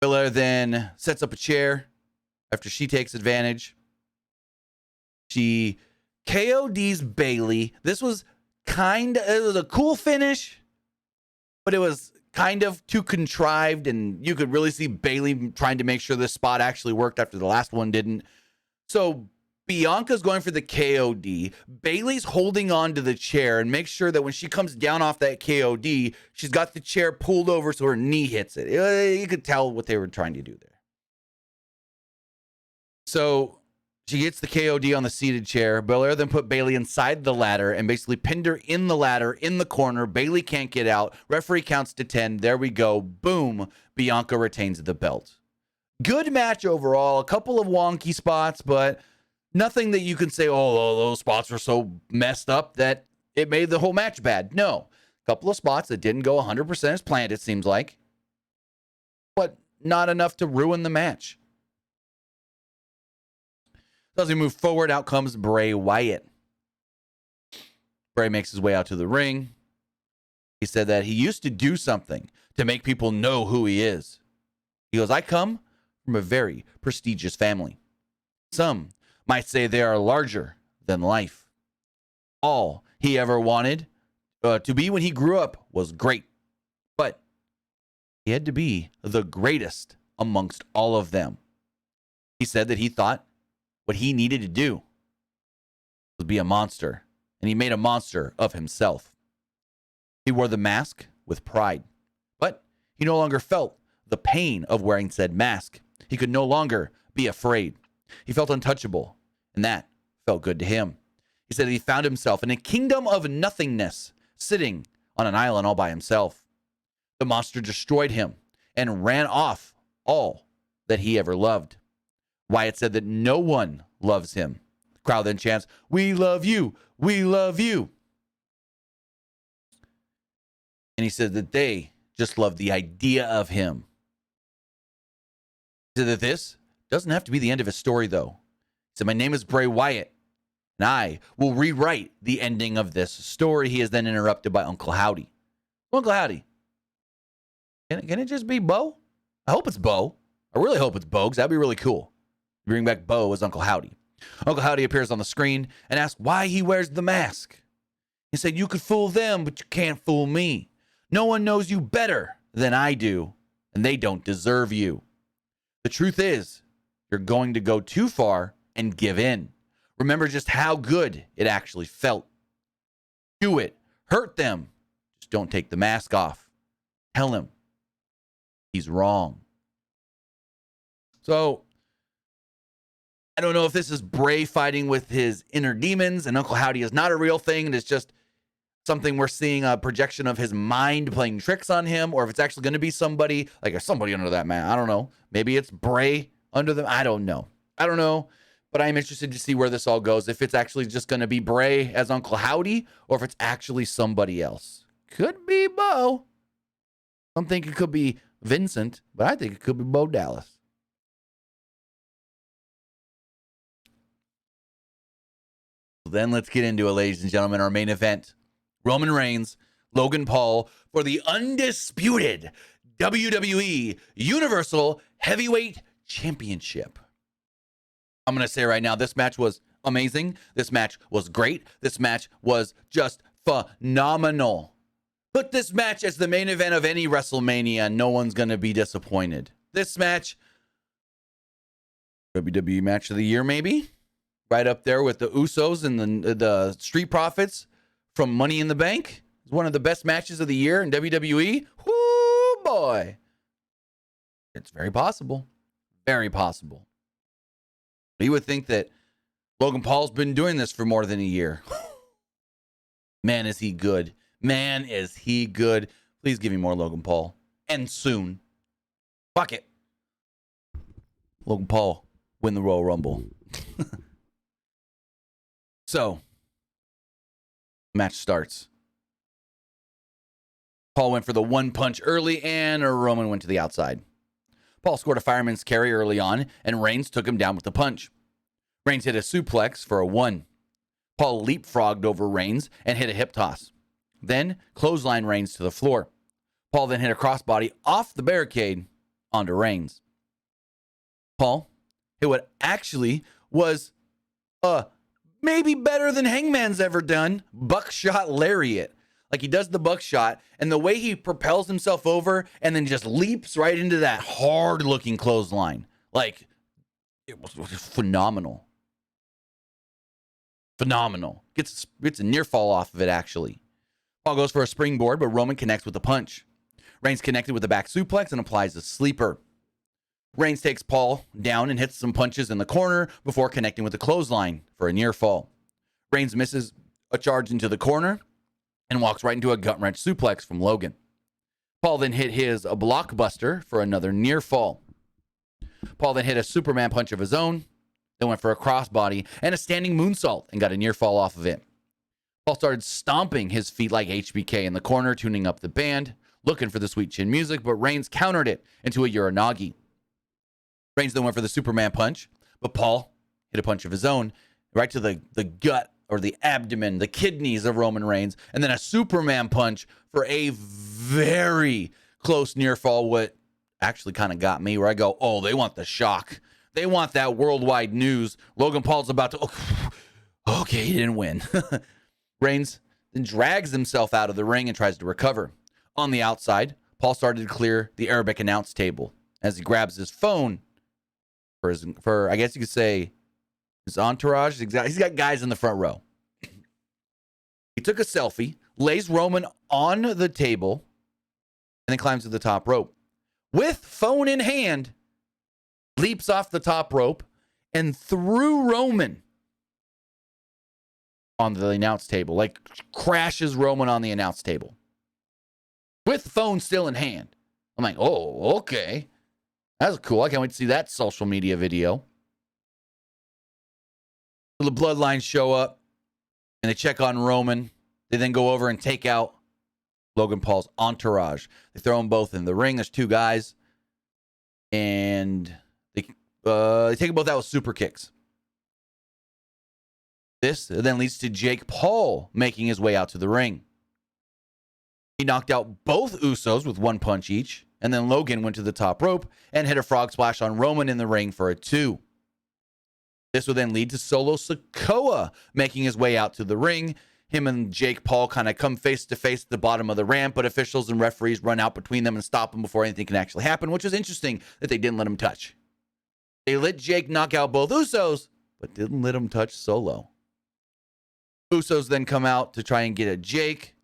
Speaker 1: Belair then sets up a chair after she takes advantage. She KODs Bayley. This was it was a cool finish, but it was kind of too contrived, and you could really see Bayley trying to make sure this spot actually worked after the last one didn't. So Bianca's going for the KOD. Bayley's holding on to the chair and make sure that when she comes down off that KOD, she's got the chair pulled over so her knee hits it. You could tell what they were trying to do there. So she gets the KOD on the seated chair. Belair then put Bayley inside the ladder and basically pinned her in the ladder in the corner. Bayley can't get out. Referee counts to 10. There we go. Boom. Bianca retains the belt. Good match overall. A couple of wonky spots, but nothing that you can say, oh, those spots were so messed up that it made the whole match bad. No. A couple of spots that didn't go 100% as planned, it seems like. But not enough to ruin the match. As we move forward, out comes Bray Wyatt. Bray makes his way out to the ring. He said that he used to do something to make people know who he is. He goes, I come from a very prestigious family. Some might say they are larger than life. All he ever wanted to be when he grew up was great. But he had to be the greatest amongst all of them. He said that he thought What he needed to do was be a monster, and he made a monster of himself. He wore the mask with pride, but he no longer felt the pain of wearing said mask. He could no longer be afraid. He felt untouchable, and that felt good to him. He said that he found himself in a kingdom of nothingness, sitting on an island all by himself. The monster destroyed him and ran off all that he ever loved. Wyatt said that no one loves him. The crowd then chants, "We love you, we love you." And he said that they just love the idea of him. He said that this doesn't have to be the end of his story, though. He said, "My name is Bray Wyatt, and I will rewrite the ending of this story." He is then interrupted by Uncle Howdy. Uncle Howdy, can it just be Bo? I hope it's Bo. I really hope it's Bo, because that'd be really cool. Bring back Bo as Uncle Howdy. Uncle Howdy appears on the screen and asks why he wears the mask. He said, "You could fool them, but you can't fool me. No one knows you better than I do, and they don't deserve you. The truth is, you're going to go too far and give in. Remember just how good it actually felt. Do it. Hurt them. Just don't take the mask off. Tell him he's wrong." So, I don't know if this is Bray fighting with his inner demons and Uncle Howdy is not a real thing and it's just something we're seeing, a projection of his mind playing tricks on him, or if it's actually going to be somebody, like there's somebody under that man. I don't know. Maybe it's Bray under them. I don't know. But I'm interested to see where this all goes. If it's actually just going to be Bray as Uncle Howdy, or if it's actually somebody else. Could be Bo. Some think it could be Vincent, but I think it could be Bo Dallas. Then let's get into it, ladies and gentlemen. Our main event, Roman Reigns, Logan Paul for the undisputed WWE Universal Heavyweight Championship. I'm going to say right now, this match was amazing. This match was great. This match was just phenomenal. Put this match as the main event of any WrestleMania, no one's going to be disappointed. This match, WWE Match of the Year, maybe? Right up there with the Usos and the Street Profits from Money in the Bank. It's one of the best matches of the year in WWE. Whoo, boy. It's very possible. Very possible. You would think that Logan Paul's been doing this for more than a year. Man, is he good. Man, is he good. Please give me more Logan Paul. And soon. Fuck it. Logan Paul, win the Royal Rumble. So, match starts. Paul went for the one punch early, and Roman went to the outside. Paul scored a fireman's carry early on, and Reigns took him down with the punch. Reigns hit a suplex for a 1. Paul leapfrogged over Reigns and hit a hip toss. Then clotheslined Reigns to the floor. Paul then hit a crossbody off the barricade onto Reigns. Paul hit what actually was maybe better than Hangman's ever done, buckshot lariat. Like he does the buckshot, and the way he propels himself over and then just leaps right into that hard-looking clothesline. Like, it was phenomenal. Phenomenal. Gets a near fall off of it, actually. Paul goes for a springboard, but Roman connects with a punch. Reigns connected with a back suplex and applies a sleeper. Reigns takes Paul down and hits some punches in the corner before connecting with a clothesline for a near fall. Reigns misses a charge into the corner and walks right into a gut-wrench suplex from Logan. Paul then hit a blockbuster for another near fall. Paul then hit a Superman punch of his own, then went for a crossbody and a standing moonsault and got a near fall off of it. Paul started stomping his feet like HBK in the corner, tuning up the band, looking for the sweet chin music, but Reigns countered it into a Uranagi. Reigns then went for the Superman punch, but Paul hit a punch of his own right to the gut or the abdomen, the kidneys of Roman Reigns, and then a Superman punch for a very close near fall, what actually kind of got me, where I go, oh, they want the shock. They want that worldwide news. Logan Paul's about to, okay, he didn't win. Reigns then drags himself out of the ring and tries to recover. On the outside, Paul started to clear the Arabic announce table as he grabs his phone for I guess you could say, His entourage, exactly. He's got guys in the front row. He took a selfie, lays Roman on the table, and then climbs to the top rope. With phone in hand, leaps off the top rope and threw Roman on the announce table. Like, crashes Roman on the announce table. With phone still in hand. I'm like, oh, okay. That's cool. I can't wait to see that social media video. The Bloodline show up and they check on Roman. They then go over and take out Logan Paul's entourage. They throw them both in the ring. There's two guys. And they take them both out with super kicks. This then leads to Jake Paul making his way out to the ring. He knocked out both Usos with one punch each. And then Logan went to the top rope and hit a frog splash on Roman in the ring for a 2. This would then lead to Solo Sikoa making his way out to the ring. Him and Jake Paul kind of come face to face at the bottom of the ramp, but officials and referees run out between them and stop them before anything can actually happen, which is interesting that they didn't let him touch. They let Jake knock out both Usos, but didn't let him touch Solo. Usos then come out to try and get at Jake.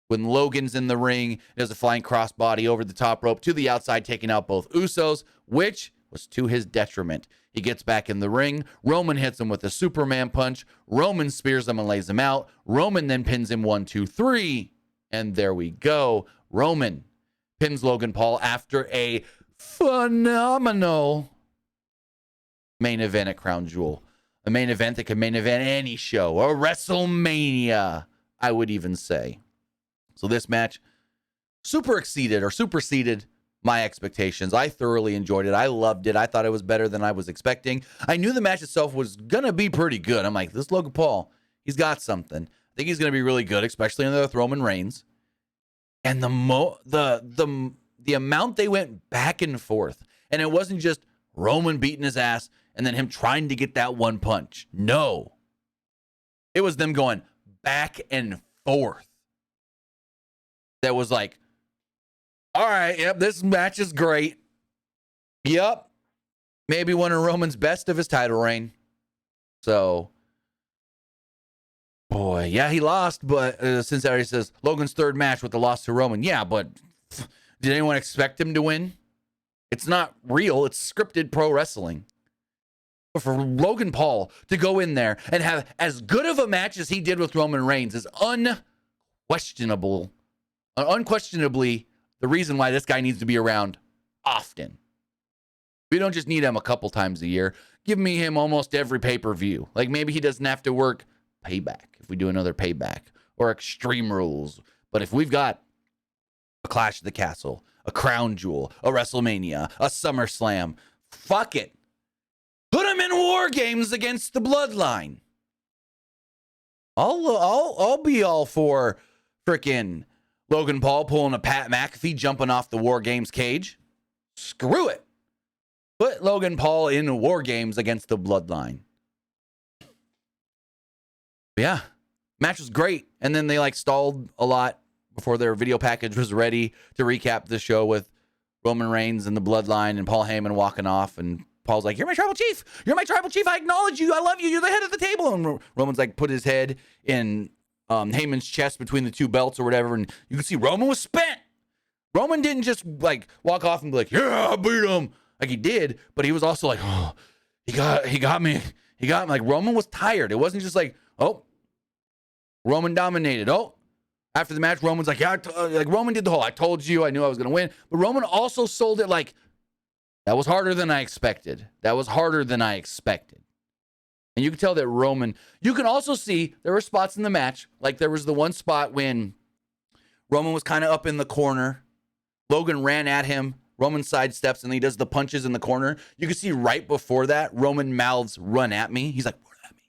Speaker 1: When Logan's in the ring, does a flying crossbody over the top rope to the outside, taking out both Usos, which was to his detriment. He gets back in the ring. Roman hits him with a Superman punch. Roman spears him and lays him out. Roman then pins him 1, 2, 3. And there we go. Roman pins Logan Paul after a phenomenal main event at Crown Jewel. A main event that can main event any show. A WrestleMania, I would even say. So this match superseded my expectations. I thoroughly enjoyed it. I loved it. I thought it was better than I was expecting. I knew the match itself was going to be pretty good. I'm like, this Logan Paul, he's got something. I think he's going to be really good, especially in the Roman Reigns. And the amount they went back and forth. And it wasn't just Roman beating his ass and then him trying to get that one punch. No. It was them going back and forth. That was like, all right, yep, this match is great. Yep. Maybe one of Roman's best of his title reign. So, boy, yeah, he lost, but since everybody says Logan's third match with the loss to Roman, yeah, but did anyone expect him to win? It's not real. It's scripted pro wrestling. But for Logan Paul to go in there and have as good of a match as he did with Roman Reigns is unquestionably the reason why this guy needs to be around often. We don't just need him a couple times a year. Give me him almost every pay-per-view. Like, maybe he doesn't have to work Payback if we do another Payback or Extreme Rules. But if we've got a Clash of the Castle, a Crown Jewel, a WrestleMania, a SummerSlam, fuck it. Put him in War Games against the Bloodline. I'll be all for frickin' Logan Paul pulling a Pat McAfee jumping off the War Games cage. Screw it. Put Logan Paul in War Games against the Bloodline. Yeah. Match was great. And then they stalled a lot before their video package was ready to recap the show with Roman Reigns and the Bloodline and Paul Heyman walking off. And Paul's like, you're my tribal chief. You're my tribal chief. I acknowledge you. I love you. You're the head of the table. And Roman's put his head in Heyman's chest between the two belts or whatever, and you can see Roman was spent. Roman didn't just walk off and be like, yeah, I beat him, like he did, but he was also like, oh, he got me. Roman was tired. It wasn't just oh, Roman dominated. Oh, after the match, Roman's like, yeah, Roman did the whole, I told you, I knew I was gonna win, but Roman also sold it that was harder than I expected. And you can tell that Roman, you can also see there were spots in the match. There was the one spot when Roman was kind of up in the corner. Logan ran at him. Roman sidesteps and he does the punches in the corner. You can see right before that, Roman mouths, run at me. He's like, run at me.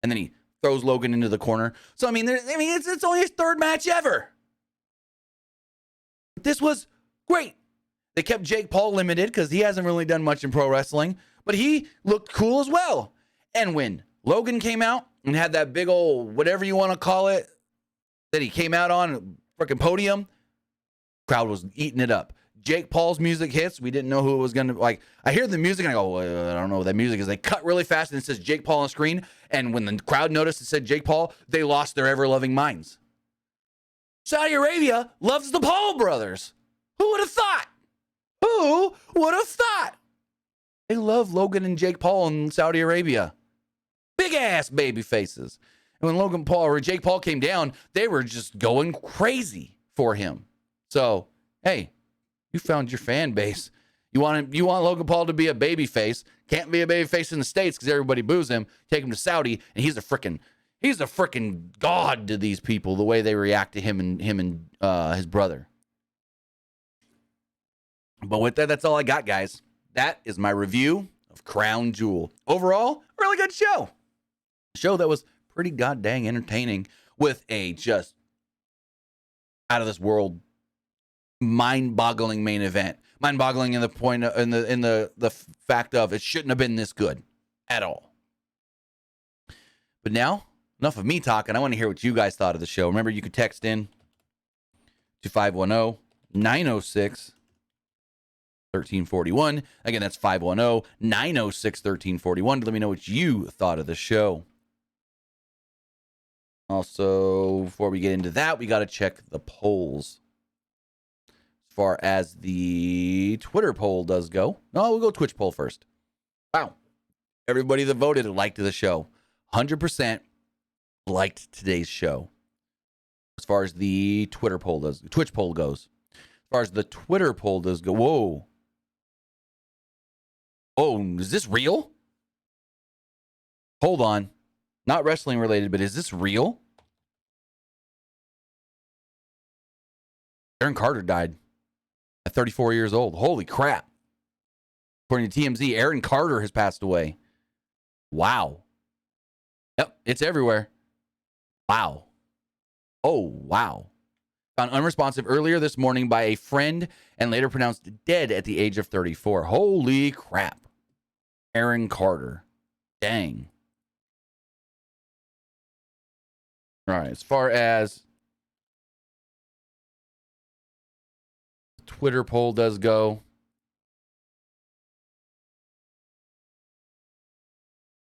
Speaker 1: And then he throws Logan into the corner. So, it's only his third match ever. But this was great. They kept Jake Paul limited because he hasn't really done much in pro wrestling. But he looked cool as well. And when Logan came out and had that big old, whatever you want to call it, that he came out on, freaking podium, crowd was eating it up. Jake Paul's music hits. We didn't know who it was going to, like, I hear the music and I go, well, I don't know what that music is. They cut really fast and it says Jake Paul on the screen. And when the crowd noticed it said Jake Paul, they lost their ever-loving minds. Saudi Arabia loves the Paul brothers. Who would have thought? Who would have thought? They love Logan and Jake Paul in Saudi Arabia. Big ass baby faces. And when Logan Paul or Jake Paul came down, they were just going crazy for him. So, hey, you found your fan base. You want Logan Paul to be a baby face. Can't be a baby face in the States because everybody boos him. Take him to Saudi, and he's a freaking god to these people, the way they react to him and his brother. But with that, that's all I got, guys. That is my review of Crown Jewel. Overall, really good show. Show that was pretty goddamn entertaining with a just out of this world, mind-boggling main event. Mind-boggling in the point in the fact of it shouldn't have been this good at all. But now, enough of me talking. I want to hear what you guys thought of the show. Remember, you could text in to 510-906 1341. Again, that's 510-906-1341 to let me know what you thought of the show. Also, before we get into that, we got to check the polls. As far as the Twitter poll does go. No, we'll go Twitch poll first. Wow. Everybody that voted liked the show. 100% liked today's show. As far as the Twitter poll does, the Twitch poll goes. As far as the Twitter poll does go, whoa. Oh, is this real? Hold on. Not wrestling related, but is this real? Aaron Carter died at 34 years old. Holy crap. According to TMZ, Aaron Carter has passed away. Wow. Yep, it's everywhere. Wow. Oh, wow. Found unresponsive earlier this morning by a friend and later pronounced dead at the age of 34. Holy crap. Aaron Carter. Dang. All right, as far as the Twitter poll does go,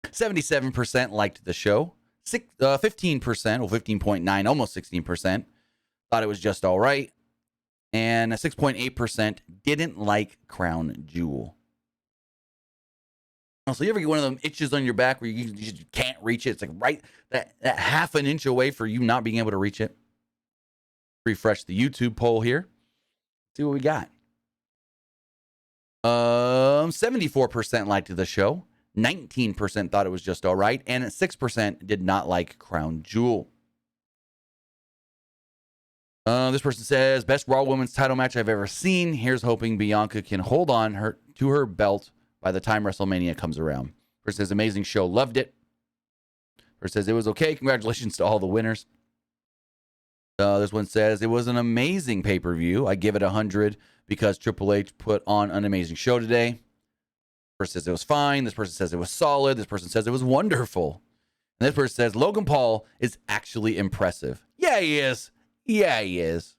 Speaker 1: 77% liked the show. 15%, well, 15.9, almost 16%, thought it was just all right. And 6.8% didn't like Crown Jewel. So you ever get one of them itches on your back where you just can't reach it? It's like right that half an inch away for you not being able to reach it. Refresh the YouTube poll here. See what we got. 74% liked the show. 19% thought it was just all right. And 6% did not like Crown Jewel. This person says, best Raw Women's title match I've ever seen. Here's hoping Bianca can hold on to her belt by the time WrestleMania comes around. Person says, amazing show. Loved it. Person says, it was okay. Congratulations to all the winners. This one says, it was an amazing pay-per-view. I give it 100 because Triple H put on an amazing show today. This person says it was fine. This person says it was solid. This person says it was wonderful. And this person says, Logan Paul is actually impressive. Yeah, he is. Yeah, he is.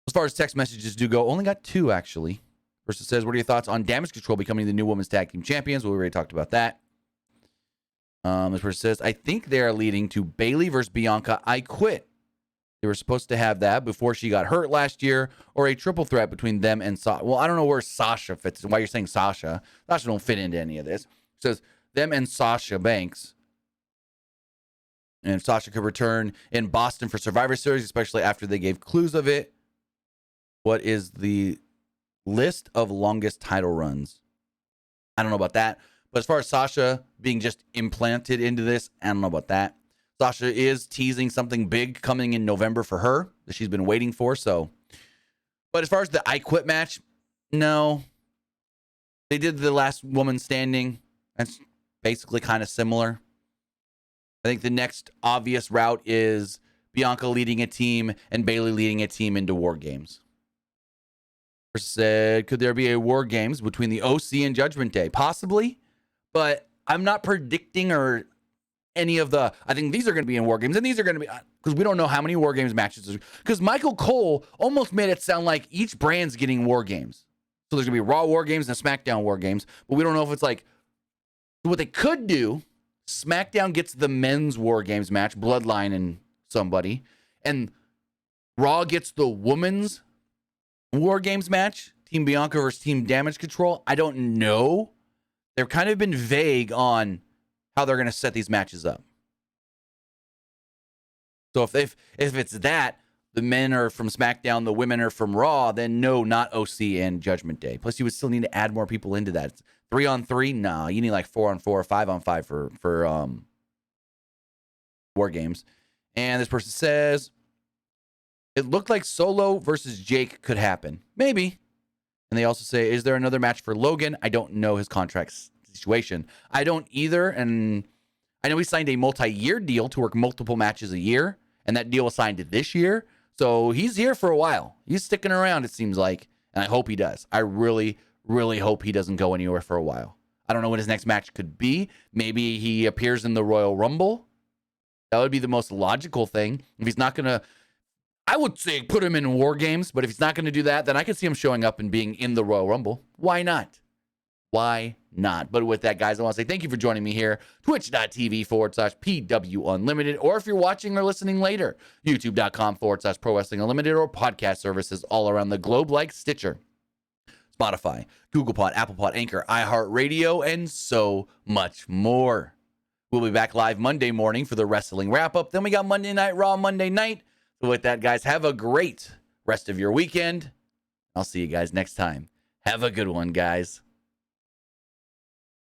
Speaker 1: As far as text messages do go, only got 2, actually. Person says, what are your thoughts on Damage Control becoming the new Women's Tag Team Champions? Well, we already talked about that. This person says, I think they are leading to Bayley versus Bianca. I quit. They were supposed to have that before she got hurt last year, or a triple threat between them and Sasha. Well, I don't know where Sasha fits. Why you're saying Sasha? Sasha don't fit into any of this. It says them and Sasha Banks. And Sasha could return in Boston for Survivor Series, especially after they gave clues of it. What is the list of longest title runs? I don't know about that. But as far as Sasha being just implanted into this, I don't know about that. Sasha is teasing something big coming in November for her that she's been waiting for. So, but as far as the I Quit match, no. They did the last woman standing. That's basically kind of similar. I think the next obvious route is Bianca leading a team and Bayley leading a team into War Games. Said, could there be a War Games between the OC and Judgment Day? Possibly, but I'm not predicting or any of the, I think these are going to be in War Games and these are going to be, because we don't know how many War Games matches. Because Michael Cole almost made it sound like each brand's getting War Games. So there's going to be Raw War Games and SmackDown War Games. But we don't know if it's like what they could do. SmackDown gets the men's War Games match, Bloodline and somebody. And Raw gets the women's War Games match, Team Bianca versus Team Damage Control. I don't know. They've kind of been vague on how they're going to set these matches up. So if it's that, the men are from SmackDown, the women are from Raw, then no, not OC and Judgment Day. Plus, you would still need to add more people into that. It's 3-on-3? No, you need like 4-on-4 or 5-on-5 for War Games. And this person says, it looked like Solo versus Jake could happen. Maybe. And they also say, is there another match for Logan? I don't know his contract situation. I don't either. And I know he signed a multi-year deal to work multiple matches a year. And that deal was signed this year. So he's here for a while. He's sticking around, it seems like. And I hope he does. I really, really hope he doesn't go anywhere for a while. I don't know what his next match could be. Maybe he appears in the Royal Rumble. That would be the most logical thing. If he's not going to, I would say put him in War Games. But if he's not going to do that, then I could see him showing up and being in the Royal Rumble. Why not? Why not? But with that, guys, I want to say thank you for joining me here. Twitch.tv/PW Unlimited. Or if you're watching or listening later, YouTube.com/Pro Wrestling Unlimited, or podcast services all around the globe like Stitcher, Spotify, Google Pod, Apple Pod, Anchor, iHeartRadio, and so much more. We'll be back live Monday morning for the wrestling wrap-up. Then we got Monday Night Raw Monday night. So with that, guys, have a great rest of your weekend. I'll see you guys next time. Have a good one, guys.